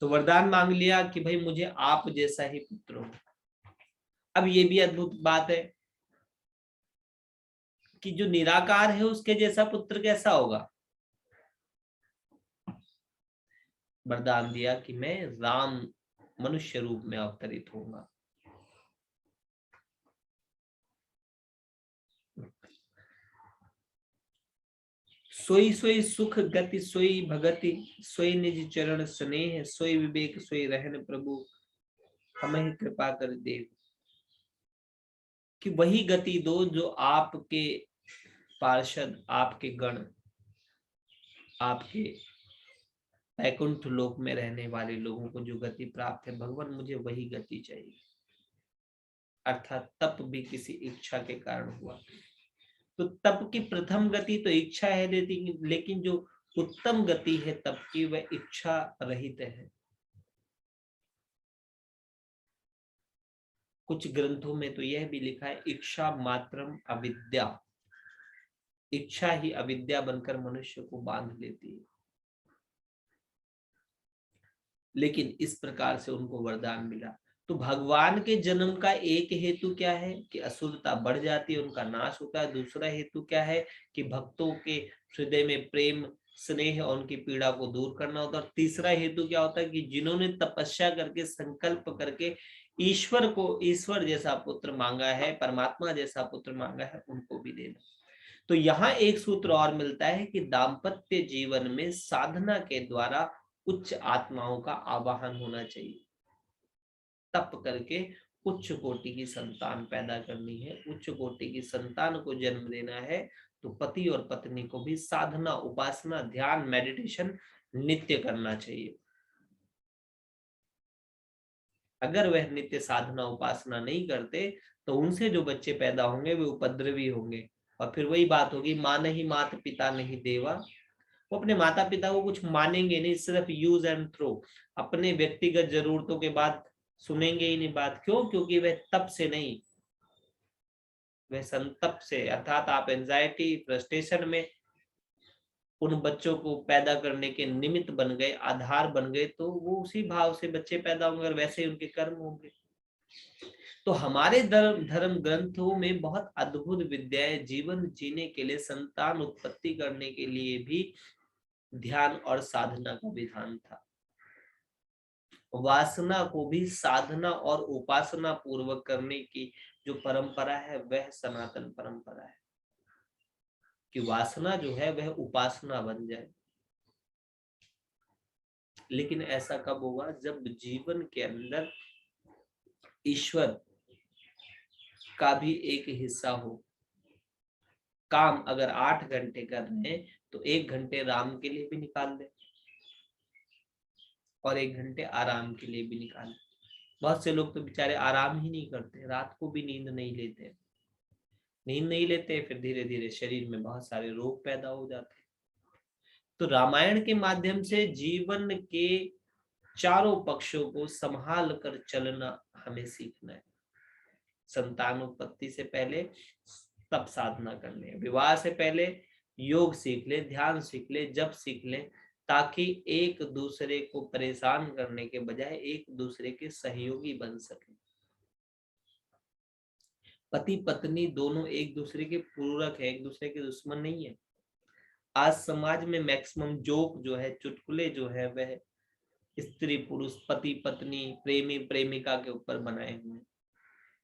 Speaker 1: तो वरदान मांग लिया कि भाई मुझे आप जैसा ही पुत्र हो। अब ये भी अद्भुत बात है कि जो निराकार है उसके जैसा पुत्र कैसा होगा? वरदान दिया कि मैं राम मनुष्य रूप में अवतरित होऊंगा। सोई सोई सुख गति सोई भगति, सोई निज चरण स्नेह, सोई विवेक सोई रहन प्रभु, हमें कृपा कर देव। कि वही गति दो जो आपके पार्षद, आपके गण, आपके वैकुंठ लोक में रहने वाले लोगों को जो गति प्राप्त है, भगवान मुझे वही गति चाहिए। अर्थात तप भी किसी इच्छा के कारण हुआ। तो तप की प्रथम गति तो इच्छा है, लेकिन जो उत्तम गति है तप की, वह इच्छा रहित है। कुछ ग्रंथों में तो यह भी लिखा है, इच्छा मात्रम अविद्या, इच्छा ही अविद्या बनकर मनुष्य को बांध लेती है। लेकिन इस प्रकार से उनको वरदान मिला। तो भगवान के जन्म का एक हेतु क्या है कि असुरता बढ़ जाती है, उनका नाश होता है। दूसरा हेतु क्या है कि भक्तों के हृदय में प्रेम स्नेह और उनकी पीड़ा को दूर करना होता है। और तीसरा हेतु क्या होता है कि जिन्होंने तपस्या करके संकल्प करके ईश्वर को, ईश्वर जैसा पुत्र मांगा है, परमात्मा जैसा पुत्र मांगा है, उनको भी देना। तो यहाँ एक सूत्र और मिलता है कि दाम्पत्य जीवन में साधना के द्वारा उच्च आत्माओं का आवाहन होना चाहिए। तप करके उच्च कोटि की संतान पैदा करनी है, उच्च कोटि की संतान को जन्म देना है, तो पति और पत्नी को भी साधना, उपासना, ध्यान, मेडिटेशन नित्य करना चाहिए। अगर वह नित्य साधना उपासना नहीं करते तो उनसे जो बच्चे पैदा होंगे वे उपद्रवी होंगे। और फिर वही बात होगी, माँ नहीं मात पिता नहीं देवा। वो अपने माता पिता को कुछ मानेंगे नहीं, सिर्फ यूज एंड थ्रो, अपने व्यक्तिगत जरूरतों के बाद सुनेंगे ही नहीं बात। क्यों? क्योंकि वह तप से नहीं, वह संतप से, अर्थात आप एंजाइटी फ्रस्ट्रेशन में उन बच्चों को पैदा करने के निमित्त बन गए, आधार बन गए, तो वो उसी भाव से बच्चे पैदा होंगे और वैसे ही उनके कर्म होंगे। तो हमारे धर्म ग्रंथों में बहुत अद्भुत विद्याएं, जीवन जीने के लिए, संतान उत्पत्ति करने के लिए भी ध्यान और साधना का विधान था। वासना को भी साधना और उपासना पूर्वक करने की जो परंपरा है वह सनातन परंपरा है, कि वासना जो है वह उपासना बन जाए। लेकिन ऐसा कब होगा? जब जीवन के अंदर ईश्वर का भी एक हिस्सा हो। काम अगर 8 घंटे कर रहे हैं तो 1 घंटे राम के लिए भी निकाल दे और 1 घंटे आराम के लिए भी निकाल दे। बहुत से लोग तो बेचारे आराम ही नहीं करते, रात को भी नींद नहीं लेते, फिर धीरे धीरे शरीर में बहुत सारे रोग पैदा हो जाते हैं। तो रामायण के माध्यम से जीवन के चारों पक्षों को संभाल कर चलना हमें सीखना है। संतानोत्पत्ति से पहले तप साधना करनी है, विवाह से पहले योग सीख ले, ध्यान सीख ले, जप सीख ले, ताकि एक दूसरे को परेशान करने के बजाय एक दूसरे के सहयोगी बन सके। पति पत्नी दोनों एक दूसरे के पूरक है, एक दूसरे के दुश्मन नहीं है। आज समाज में मैक्सिमम जोक जो है, चुटकुले जो है, वह स्त्री पुरुष, पति पत्नी, प्रेमी प्रेमिका के ऊपर बनाए हुए हैं,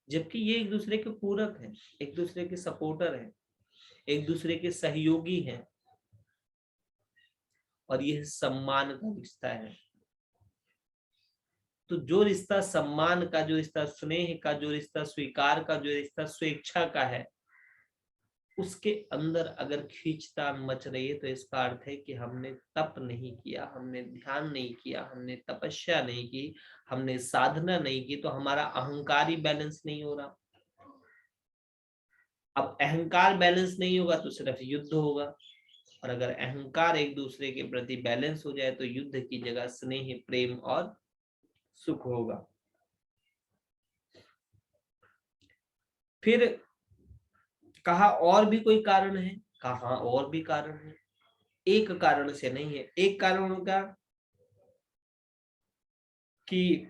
Speaker 1: जबकि ये एक दूसरे के पूरक हैं, एक दूसरे के सपोर्टर हैं, एक दूसरे के सहयोगी हैं, और यह सम्मान का रिश्ता है। तो जो रिश्ता सम्मान का, जो रिश्ता स्नेह का, जो रिश्ता स्वीकार का, जो रिश्ता स्वेच्छा का है, उसके अंदर अगर खींचतान मच रही है तो इसका अर्थ है कि हमने तप नहीं किया, हमने ध्यान नहीं किया, हमने तपस्या नहीं की, हमने साधना नहीं की, तो हमारा अहंकार ही बैलेंस नहीं हो रहा। अब अहंकार बैलेंस नहीं होगा तो सिर्फ युद्ध होगा, और अगर अहंकार एक दूसरे के प्रति बैलेंस हो जाए तो युद्ध की जगह स्नेह, प्रेम और सुख होगा। फिर कहा और भी कोई कारण है? कहा और भी कारण है, एक कारण से नहीं है। एक कारण होगा कि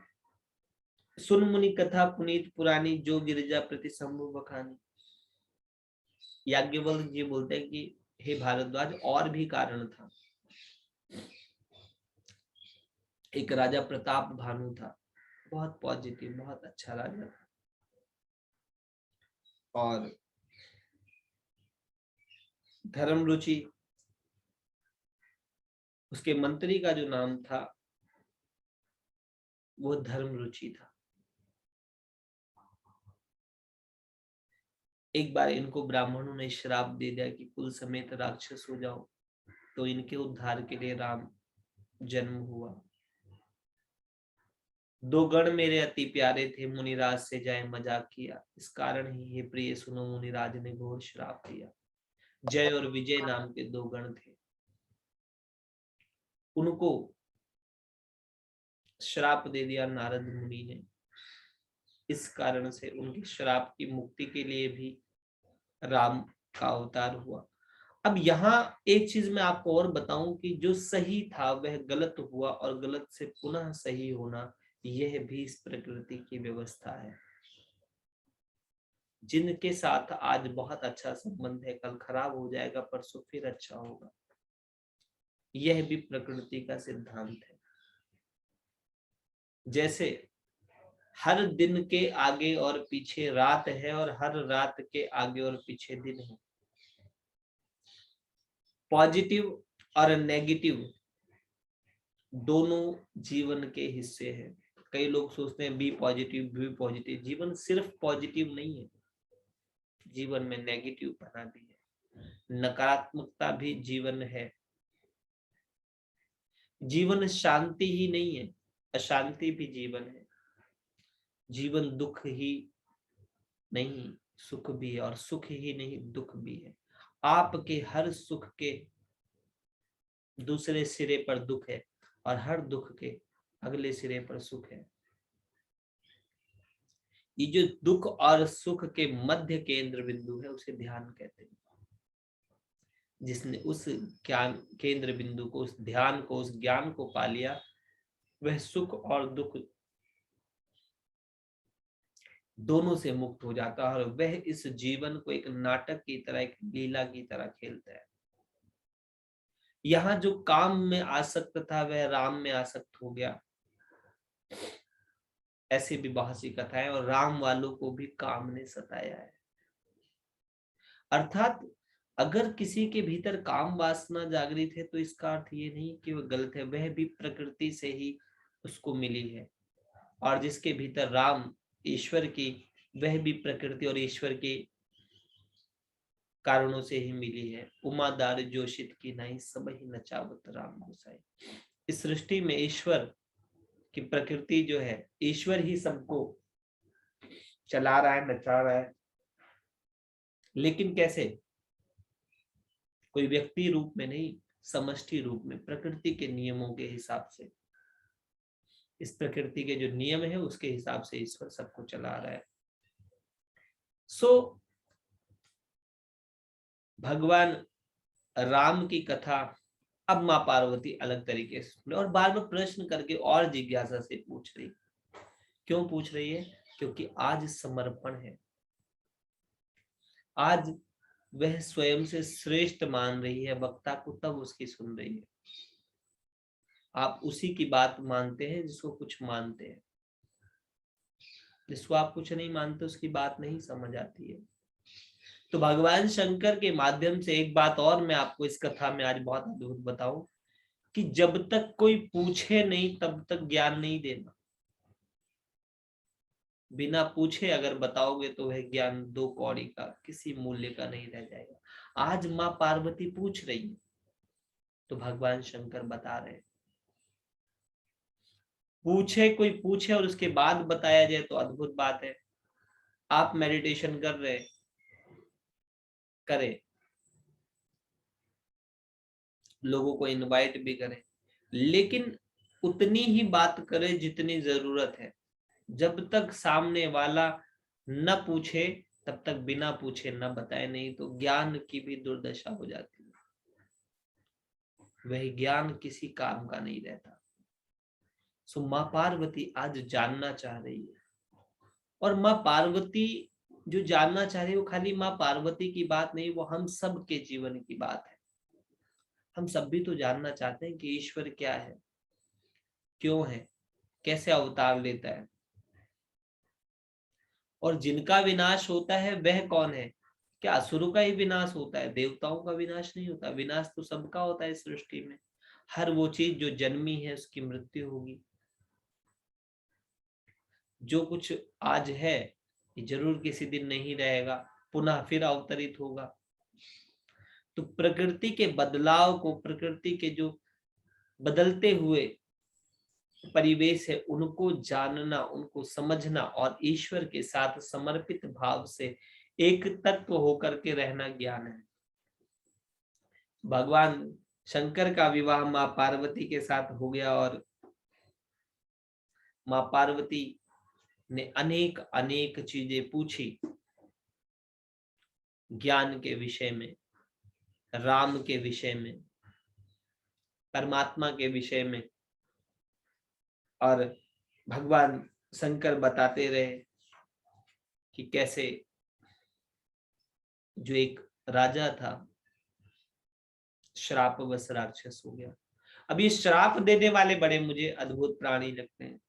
Speaker 1: सुन मुनि कथा पुनीत पुरानी, जो गिरिजा प्रति शंभु बखानी। याज्ञवल्क्य जी बोलते हैं कि हे भारद्वाज, और भी कारण था। एक राजा प्रताप भानु था, बहुत पॉजिटिव, बहुत अच्छा राजा था, और धर्म रुचि। उसके मंत्री का जो नाम था वो धर्म रुचि था। एक बार इनको ब्राह्मणों ने श्राप दे दिया कि कुल समेत राक्षस हो जाओ, तो इनके उद्धार के लिए राम जन्म हुआ। दो गण मेरे अति प्यारे थे, मुनिराज से जाए मजाक किया, इस कारण ही हे प्रिय सुनो मुनिराज ने घोर श्राप दिया। जय और विजय नाम के दो गण थे, उनको श्राप दे दिया नारद मुनि ने। इस कारण से उनके श्राप की मुक्ति के लिए भी राम का अवतार हुआ। अब यहाँ एक चीज मैं आपको और बताऊं कि जो सही था वह गलत हुआ, और गलत से पुनः सही होना, यह भी इस प्रकृति की व्यवस्था है। जिनके साथ आज बहुत अच्छा संबंध है, कल खराब हो जाएगा, परसों फिर अच्छा होगा। यह भी प्रकृति का सिद्धांत है। जैसे हर दिन के आगे और पीछे रात है, और हर रात के आगे और पीछे दिन है। पॉजिटिव और नेगेटिव दोनों जीवन के हिस्से हैं। कई लोग सोचते हैं बी पॉजिटिव, बी पॉजिटिव। जीवन सिर्फ पॉजिटिव नहीं है, जीवन में नेगेटिव पना भी है, नकारात्मकता भी जीवन है। जीवन शांति ही नहीं है, अशांति भी जीवन है। जीवन दुख ही नहीं, सुख भी है, और सुख ही नहीं, दुख भी है। आपके हर सुख के दूसरे सिरे पर दुख है, और हर दुख के अगले सिरे पर सुख है। ये जो दुख और सुख के मध्य केंद्र बिंदु है उसे ध्यान कहते हैं। जिसने उस ज्ञान केंद्र बिंदु को, उस ध्यान को, उस ज्ञान को पा लिया, वह सुख और दुख दोनों से मुक्त हो जाता है, और वह इस जीवन को एक नाटक की तरह, एक लीला की तरह खेलता है। यहाँ जो काम में आसक्त था वह राम में आसक्त हो गया। ऐसी भी बहुत सी कथाएं, और राम वालों को भी काम ने सताया है। अर्थात अगर किसी के भीतर काम वासना जागृत है तो इसका अर्थ ये नहीं कि वह गलत है, वह भी प्रकृति से ही उसको मिली है। और जिसके भीतर राम, ईश्वर की, वह भी प्रकृति और ईश्वर के कारणों से ही मिली है। उमादार जोशित की नहीं, सब ही नचावत राम गोसाई। इस सृष्टि में ईश्वर कि प्रकृति जो है, ईश्वर ही सबको चला रहा है, नचा रहा है, लेकिन कैसे? कोई व्यक्ति रूप में नहीं, समष्टि रूप में, प्रकृति के नियमों के हिसाब से। इस प्रकृति के जो नियम है उसके हिसाब से ईश्वर सबको चला रहा है। सो भगवान राम की कथा अब माँ पार्वती अलग तरीके से सुन और बार बार प्रश्न करके और जिज्ञासा से पूछ रही। क्यों पूछ रही है? क्योंकि आज समर्पण है, आज वह स्वयं से श्रेष्ठ मान रही है वक्ता को, तब उसकी सुन रही है। आप उसी की बात मानते हैं जिसको कुछ मानते हैं, जिसको आप कुछ नहीं मानते उसकी बात नहीं समझ आती है। तो भगवान शंकर के माध्यम से एक बात और मैं आपको इस कथा में आज बहुत अद्भुत बताऊं कि जब तक कोई पूछे नहीं तब तक ज्ञान नहीं देना। बिना पूछे अगर बताओगे तो वह ज्ञान दो कौड़ी का, किसी मूल्य का नहीं रह जाएगा। आज माँ पार्वती पूछ रही है तो भगवान शंकर बता रहे हैं। पूछे, कोई पूछे और उसके बाद बताया जाए तो अद्भुत बात है। आप मेडिटेशन कर रहे, करें, लोगों को इनवाइट भी करें, लेकिन उतनी ही बात करें जितनी जरूरत है। जब तक सामने वाला न पूछे तब तक बिना पूछे न बताए, नहीं तो ज्ञान की भी दुर्दशा हो जाती है। वह ज्ञान किसी काम का नहीं रहता। सो माँ पार्वती आज जानना चाह रही है, और माँ पार्वती जो जानना चाह रही है वो खाली माँ पार्वती की बात नहीं, वो हम सब के जीवन की बात है। हम सब भी तो जानना चाहते हैं कि ईश्वर क्या है, क्यों है, कैसे अवतार लेता है, और जिनका विनाश होता है वह कौन है। क्या असुरों का ही विनाश होता है? देवताओं का विनाश नहीं होता। विनाश तो सबका होता है इस सृष्टि में। हर वो चीज जो जन्मी है उसकी मृत्यु होगी। जो कुछ आज है ये जरूर किसी दिन नहीं रहेगा, पुनः फिर अवतरित होगा। तो प्रकृति के बदलाव को, प्रकृति के जो बदलते हुए परिवेश है उनको जानना, उनको समझना और ईश्वर के साथ समर्पित भाव से एक तत्व होकर के रहना ज्ञान है। भगवान शंकर का विवाह माँ पार्वती के साथ हो गया, और माँ पार्वती ने अनेक अनेक चीजें पूछी ज्ञान के विषय में, राम के विषय में, परमात्मा के विषय में। और भगवान शंकर बताते रहे कि कैसे जो एक राजा था श्रापवश राक्षस हो गया। अब ये श्राप देने वाले बड़े मुझे अद्भुत प्राणी लगते हैं।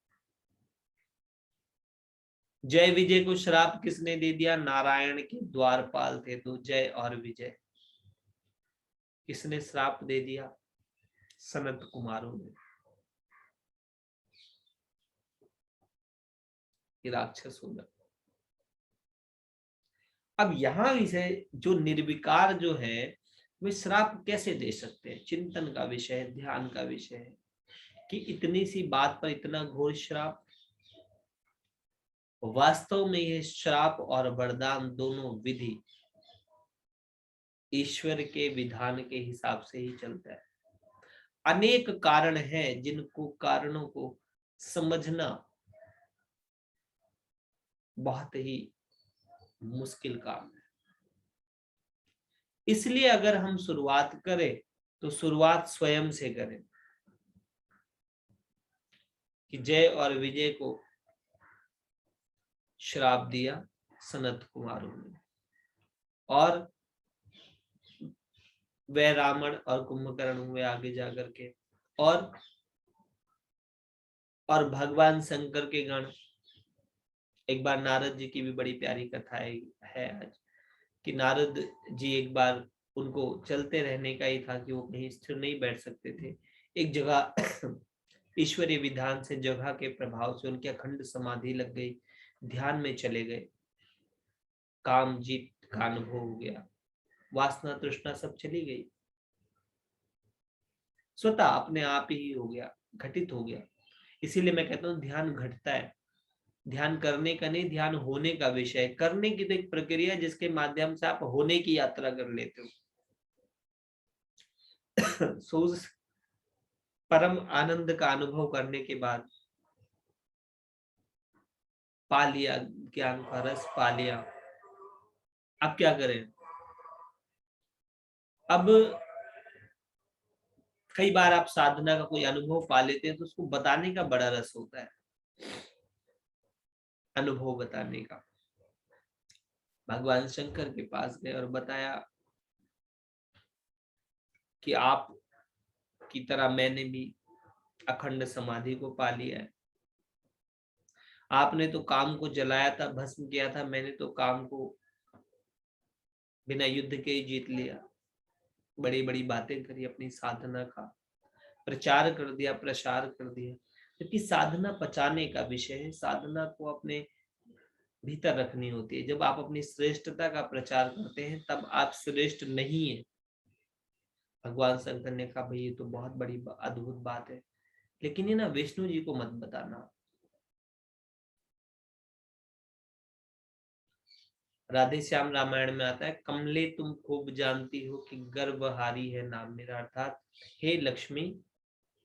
Speaker 1: जय विजय को श्राप किसने दे दिया? नारायण के द्वारपाल थे तो जय और विजय। किसने श्राप दे दिया? सनत कुमारों ने। राक्षस हो गया। अब यहां विषय जो निर्विकार जो है वे श्राप कैसे दे सकते हैं? चिंतन का विषय है, ध्यान का विषय है कि इतनी सी बात पर इतना घोर श्राप। वास्तव में यह श्राप और वरदान दोनों विधि ईश्वर के विधान के हिसाब से ही चलता है। अनेक कारण हैं जिनको कारणों को समझना बहुत ही मुश्किल काम है। इसलिए अगर हम शुरुआत करें तो शुरुआत स्वयं से करें कि जय और विजय को श्राप दिया सनत कुमारों ने, और वह रावण और कुंभकर्ण हुए आगे जाकर के, और भगवान शंकर के गण। एक बार नारद जी की भी बड़ी प्यारी कथा है आज, कि नारद जी एक बार, उनको चलते रहने का ही था कि वो कहीं स्थिर नहीं बैठ सकते थे। एक जगह ईश्वरीय विधान से, जगह के प्रभाव से उनकी अखंड समाधि लग गई, ध्यान में चले गए, काम जीत का अनुभव हो गया, वासना तृष्णा सब चली गई, स्वतः अपने आप ही हो गया, घटित हो गया। इसीलिए मैं कहता हूँ ध्यान घटता है। ध्यान करने का नहीं, ध्यान होने का विषय है। करने की तो एक प्रक्रिया है जिसके माध्यम से आप होने की यात्रा कर लेते हो। सो उस परम आनंद का अनुभव करने के बाद पा लिया, ज्ञान का रस पा लिया। अब क्या करें? अब कई बार आप साधना का कोई अनुभव पा लेते हैं तो उसको बताने का बड़ा रस होता है, अनुभव बताने का। भगवान शंकर के पास गए और बताया कि आप की तरह मैंने भी अखंड समाधि को पा लिया है। आपने तो काम को जलाया था, भस्म किया था, मैंने तो काम को बिना युद्ध के ही जीत लिया। बड़ी बड़ी बातें करी, अपनी साधना का प्रचार कर दिया, प्रसार कर दिया। क्योंकि साधना पचाने का विषय है, साधना को अपने भीतर रखनी होती है। जब आप अपनी श्रेष्ठता का प्रचार करते हैं तब आप श्रेष्ठ नहीं है। भगवान शंकर ने कहा भाई ये तो बहुत बड़ी अद्भुत बात है, लेकिन ये ना विष्णु जी को मत बताना। राधे श्याम रामायण में आता है, कमले तुम खूब जानती हो कि गर्वहारी है नाम मेरा। अर्थात हे लक्ष्मी,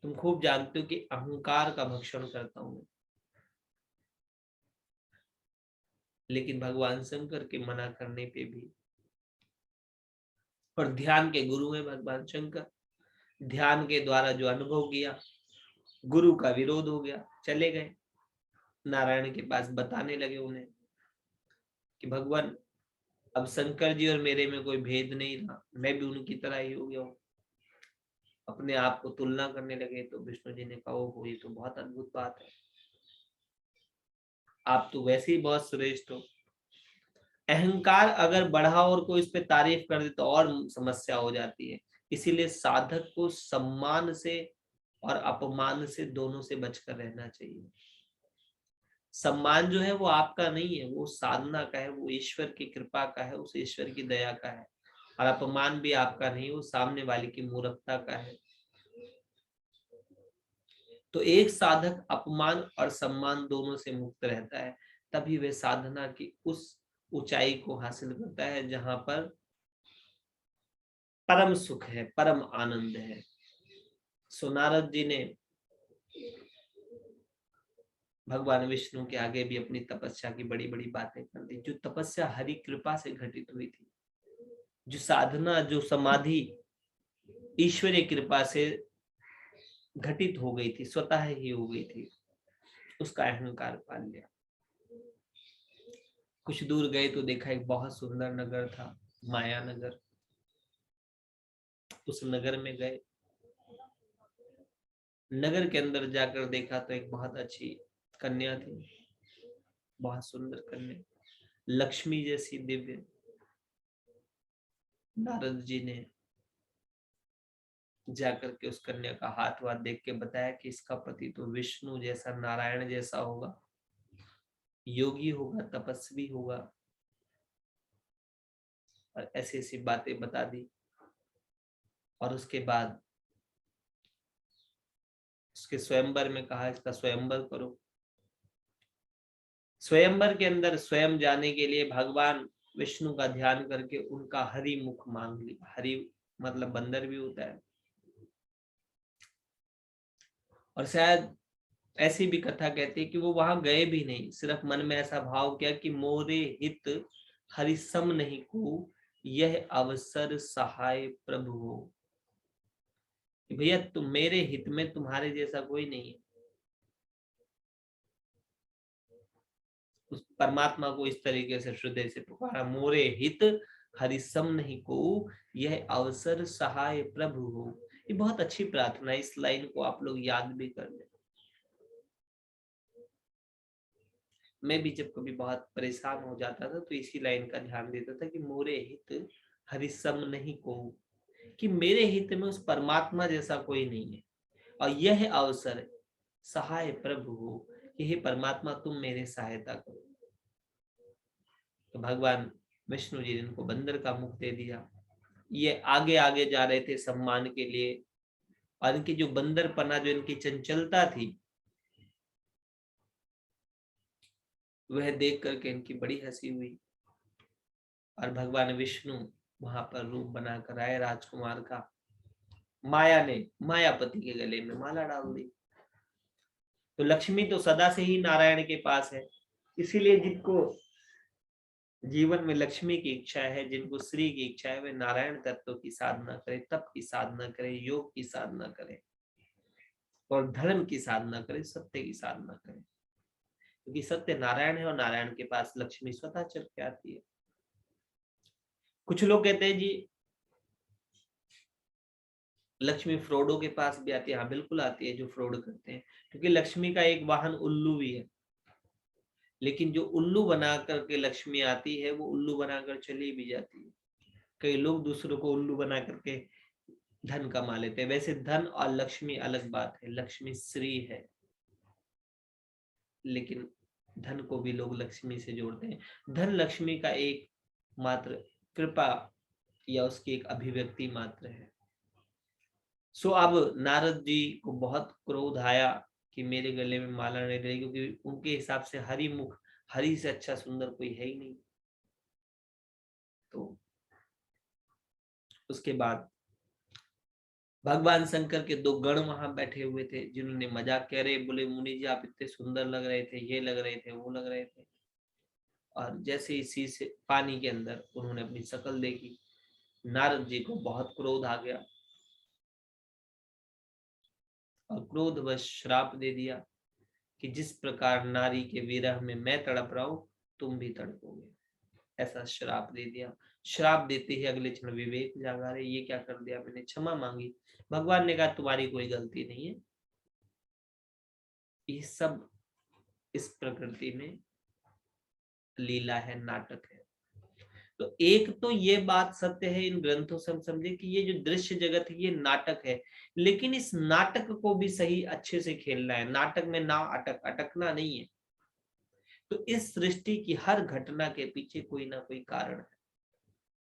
Speaker 1: तुम खूब जानते हो कि अहंकार का भक्षण करता हूं। लेकिन भगवान शंकर के मना करने पे भी, और ध्यान के गुरु हैं भगवान शंकर, ध्यान के द्वारा जो अनुभव किया, गुरु का विरोध हो गया, चले गए नारायण के पास, बताने लगे उन्हें कि भगवान अब शंकर जी और मेरे में कोई भेद नहीं रहा, मैं भी उनकी तरह ही हो गया हूँ। अपने आप को तुलना करने लगे तो विष्णु जी ने कहा ओहो ये तो बहुत अद्भुत बात है, आप तो वैसे ही बहुत श्रेष्ठ हो। अहंकार अगर बढ़ा और कोई इस पे तारीफ कर दे तो और समस्या हो जाती है। इसीलिए साधक को सम्मान से और अपमान से दोनों से बचकर रहना चाहिए। सम्मान जो है वो आपका नहीं है, वो साधना का है, वो ईश्वर की कृपा का है, उस ईश्वर की दया का है। और अपमान भी आपका नहीं, वो सामने वाले की मूर्खता का है। तो एक साधक अपमान और सम्मान दोनों से मुक्त रहता है, तभी वह साधना की उस ऊंचाई को हासिल करता है जहां पर परम सुख है, परम आनंद है। सो नारद जी ने भगवान विष्णु के आगे भी अपनी तपस्या की बड़ी बड़ी बातें कर दी, जो तपस्या हरि कृपा से घटित हुई थी, जो साधना, जो समाधि ईश्वरीय कृपा से घटित हो गई थी, स्वतः ही हो गई थी, उसका अहंकार पाल लिया। कुछ दूर गए तो देखा एक बहुत सुंदर नगर था, माया नगर। उस नगर में गए, नगर के अंदर जाकर देखा तो एक बहुत अच्छी कन्या थी, बहुत सुंदर कन्या, लक्ष्मी जैसी दिव्य। नारद जी ने जाकर के उस कन्या का हाथ वाथ देख के बताया कि इसका पति तो विष्णु जैसा, नारायण जैसा होगा, योगी होगा, तपस्वी होगा। और ऐसी ऐसी बातें बता दी। और उसके बाद उसके स्वयंवर में कहा इसका स्वयंवर करो। स्वयंवर के अंदर स्वयं जाने के लिए भगवान विष्णु का ध्यान करके उनका हरि मुख मांग लिया। हरि मतलब बंदर भी होता है। और शायद ऐसी भी कथा कहती है कि वो वहां गए भी नहीं, सिर्फ मन में ऐसा भाव किया कि मोरे हित हरिसम नहीं को, यह अवसर सहाय प्रभु हो। भैया तुम मेरे हित में, तुम्हारे जैसा कोई नहीं है। उस परमात्मा को इस तरीके से हृदय से पुकारा, मोरे हित हरिसम नहीं को, यह अवसर सहाय प्रभु हो। ये बहुत अच्छी प्रार्थना है, इस लाइन को आप लोग याद भी कर लें। मैं भी जब कभी बहुत परेशान हो जाता था तो इसी लाइन का ध्यान देता था कि मोरे हित हरिसम नहीं को, कि मेरे हित में उस परमात्मा जैसा कोई नहीं है। और यह अवसर सहाय प्रभु हो, कि हे परमात्मा तुम मेरे सहायता करो। तो भगवान विष्णु जी ने इनको बंदर का मुख दे दिया। ये आगे आगे जा रहे थे सम्मान के लिए, और इनकी जो बंदरपना, जो इनकी चंचलता थी, वह देख करके इनकी बड़ी हंसी हुई और भगवान विष्णु वहां पर रूप बनाकर आए राजकुमार का। माया ने मायापति के गले में माला डाल दी। तो लक्ष्मी तो सदा से ही नारायण के पास है, इसीलिए जिनको जीवन में लक्ष्मी की इच्छा है, जिनको श्री की इच्छा है, वे नारायण तत्व की साधना करे, तप की साधना करे, योग की साधना करे और धर्म की साधना करे, सत्य की साधना करे, क्योंकि सत्य नारायण है और नारायण के पास लक्ष्मी स्वतः चल के आती है। कुछ लोग कहते हैं जी लक्ष्मी फ्रॉडों के पास भी आती है। हाँ बिल्कुल आती है, जो फ्रॉड करते हैं, क्योंकि लक्ष्मी का एक वाहन उल्लू भी है। लेकिन जो उल्लू बना करके लक्ष्मी आती है, वो उल्लू बनाकर चली भी जाती है। कई लोग दूसरों को उल्लू बना करके धन कमा लेते हैं। वैसे धन और लक्ष्मी अलग बात है, लक्ष्मी श्री है, लेकिन धन को भी लोग लक्ष्मी से जोड़ते हैं। धन लक्ष्मी का एक मात्र कृपा या उसकी एक अभिव्यक्ति मात्र है। सो अब नारद जी को बहुत क्रोध आया कि मेरे गले में माला नहीं रही, क्योंकि उनके हिसाब से हरि मुख, हरि से अच्छा सुंदर कोई है ही नहीं। तो उसके बाद भगवान शंकर के दो गण वहां बैठे हुए थे, जिन्होंने मजाक कह रहे, बोले मुनि जी आप इतने सुंदर लग रहे थे, ये लग रहे थे, वो लग रहे थे। और जैसे इसी से पानी के अंदर उन्होंने अपनी शक्ल देखी, नारद जी को बहुत क्रोध आ गया और क्रोधवश श्राप दे दिया कि जिस प्रकार नारी के विरह में मैं तड़प रहा हूं, तुम भी तड़पोगे। ऐसा श्राप दे दिया। श्राप देते ही अगले क्षण विवेक जागा, रहे ये क्या कर दिया मैंने, क्षमा मांगी। भगवान ने कहा तुम्हारी कोई गलती नहीं है, ये सब इस प्रकृति में लीला है, नाटक है। तो एक तो ये बात सत्य है, इन ग्रंथों से हम समझे कि ये जो दृश्य जगत है ये नाटक है, लेकिन इस नाटक को भी सही अच्छे से खेलना है। नाटक में ना अटकना नहीं है। तो इस सृष्टि की हर घटना के पीछे कोई ना कोई कारण है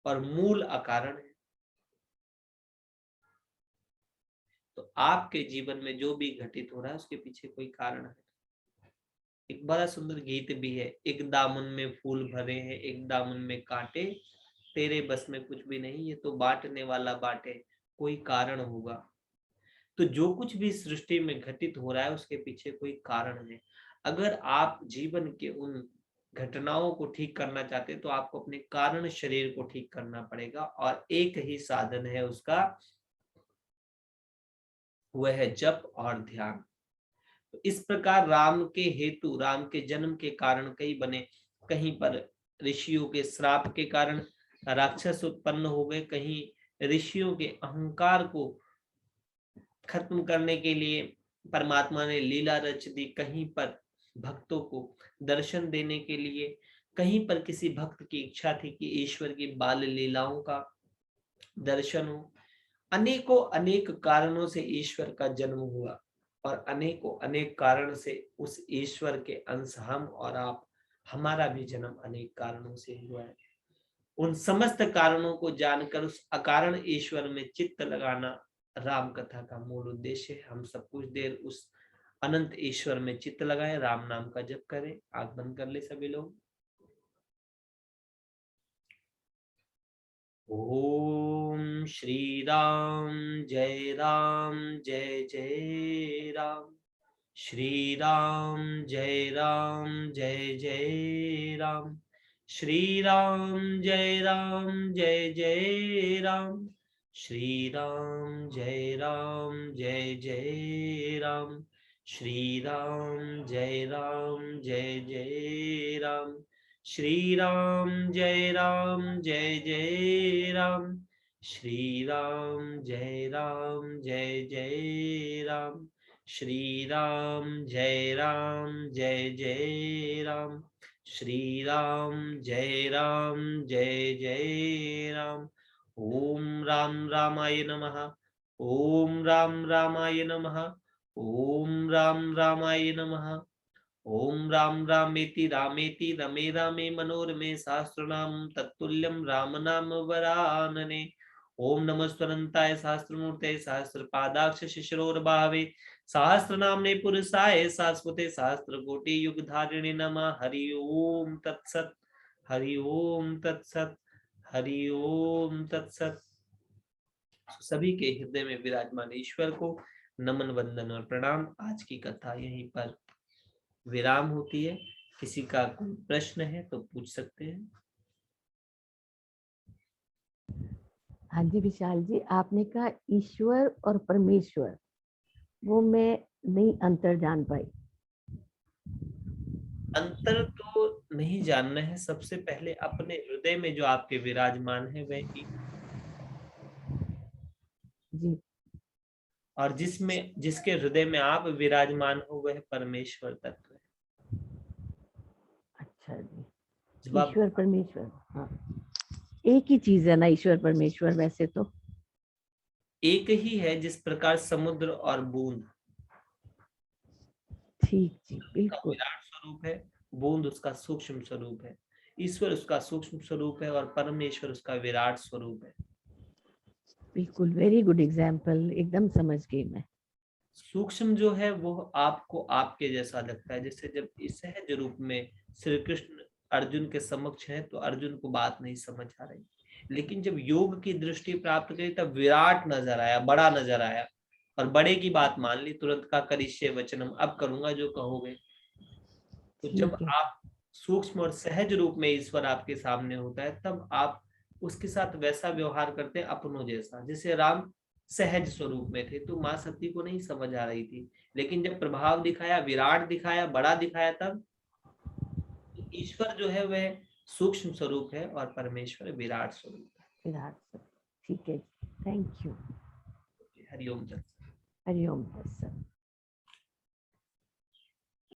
Speaker 1: और मूल अकारण है। तो आपके जीवन में जो भी घटित हो रहा है उसके पीछे कोई कारण है। एक बड़ा सुंदर गीत भी है, एक दामन में फूल भरे हैं, एक दामन में कांटे, तेरे बस में कुछ भी नहीं, ये तो बांटने वाला बांटे, कोई कारण होगा। तो जो कुछ भी सृष्टि में घटित हो रहा है उसके पीछे कोई कारण है। अगर आप जीवन के उन घटनाओं को ठीक करना चाहते हैं तो आपको अपने कारण शरीर को ठीक करना पड़ेगा, और एक ही साधन है उसका, वह है जप और ध्यान। तो इस प्रकार राम के हेतु, राम के जन्म के कारण कई बने। कहीं पर ऋषियों के श्राप के कारण राक्षस उत्पन्न हो गए, कहीं ऋषियों के अहंकार को खत्म करने के लिए परमात्मा ने लीला रच दी, कहीं पर भक्तों को दर्शन देने के लिए, कहीं पर किसी भक्त की इच्छा थी कि ईश्वर की बाल लीलाओं का दर्शन हो। अनेकों अनेक कारणों से ईश्वर का जन्म हुआ और अनेकों अनेक कारण से उस ईश्वर के अंश हम और आप, हमारा भी जन्म अनेक कारणों से हुआ है। उन समस्त कारणों को जानकर उस अकारण ईश्वर में चित्त लगाना राम कथा का मूल उद्देश्य है। हम सब कुछ देर उस अनंत ईश्वर में चित्त लगाए, राम नाम का जप करें। आंख बंद कर ले सभी लोग। ओम श्री राम जय राम जय जय राम, श्री राम जय राम जय जय राम, श्री राम जय राम जय जय राम, श्री राम जय राम जय जय राम, श्री राम जय राम जय जय राम, श्री राम जय राम जय जय राम, श्री राम जय राम जय जय राम, श्री राम जय राम जय जय राम, श्री राम जय राम जय जय राम। ओम राम रामाय नमः, ओम राम रामाय नमः, ओम राम रामाय नमः, ओम राम रामेति रामेति रमे रामे मनोरमे सहस्रनाम तत्तुल्यं राम नाम वरानने, ओम नमस्वरंताय सहस्त्रमूर्ते सहस्रपादाक्ष शिशिरोर्भावे सहस्रनाम्ने पुरुषाय शाश्वते सहस्रकोटि युगधारिणे नमः। हरि ओम तत्सत, हरि ओम तत्सत, हरि ओम तत्सत। सभी के हृदय में विराजमान ईश्वर को नमन वंदन और प्रणाम। आज की कथा यहीं पर विराम होती है। किसी का कोई प्रश्न है तो पूछ सकते हैं।
Speaker 2: हाँ जी विशाल जी, आपने कहा ईश्वर और परमेश्वर, वो मैं नहीं अंतर जान पाई।
Speaker 1: अंतर तो नहीं जानना है, सबसे पहले अपने हृदय में जो आपके विराजमान है वह ही,
Speaker 2: जी
Speaker 1: और जिसमें जिसके हृदय में आप विराजमान हो वह परमेश्वर तत्व है।
Speaker 2: अच्छा जी,
Speaker 1: जब आप,
Speaker 2: ईश्वर परमेश्वर, हाँ एक ही चीज है ना ईश्वर परमेश्वर वैसे तो।
Speaker 1: एक ही है, जिस प्रकार समुद्र और बूंद
Speaker 2: ठीक जी,
Speaker 1: का
Speaker 2: बिल्कुल
Speaker 1: विराट स्वरूप है, बूंद उसका सूक्ष्म स्वरूप है, ईश्वर उसका सूक्ष्म स्वरूप है और परमेश्वर उसका विराट स्वरूप है।
Speaker 2: बिल्कुल, वेरी गुड एग्जाम्पल, एकदम समझ गई मैं।
Speaker 1: सूक्ष्म जो है वो आपको आपके जैसा लगता है। जैसे जब इस सहज रूप में श्री कृष्ण अर्जुन के समक्ष है तो अर्जुन को बात नहीं समझ आ रही, लेकिन जब योग की दृष्टि प्राप्त करी तब विराट नजर आया, बड़ा नजर आया, और बड़े की बात मान ली तुरंत। का करिष्ये वचनम, अब करूंगा जो कहोगे। तो जब
Speaker 2: ठीक है,
Speaker 1: आप सूक्ष्म और सहज रूप में ईश्वर आपके सामने होता है तब आप उसके साथ वैसा व्यवहार करते हैं अपनों जैसा। जैसे राम सहज स्वरूप में थे तो माँ सती को नहीं समझ आ रही थी, लेकिन जब प्रभाव दिखाया, विराट दिखाया, बड़ा दिखाया, तब ईश्वर जो है वह सूक्ष्म स्वरूप है और परमेश्वर विराट स्वरूप
Speaker 2: विराट सर, ठीक है, थैंक यू।
Speaker 1: है। हरिओम।
Speaker 2: हरिओम सर।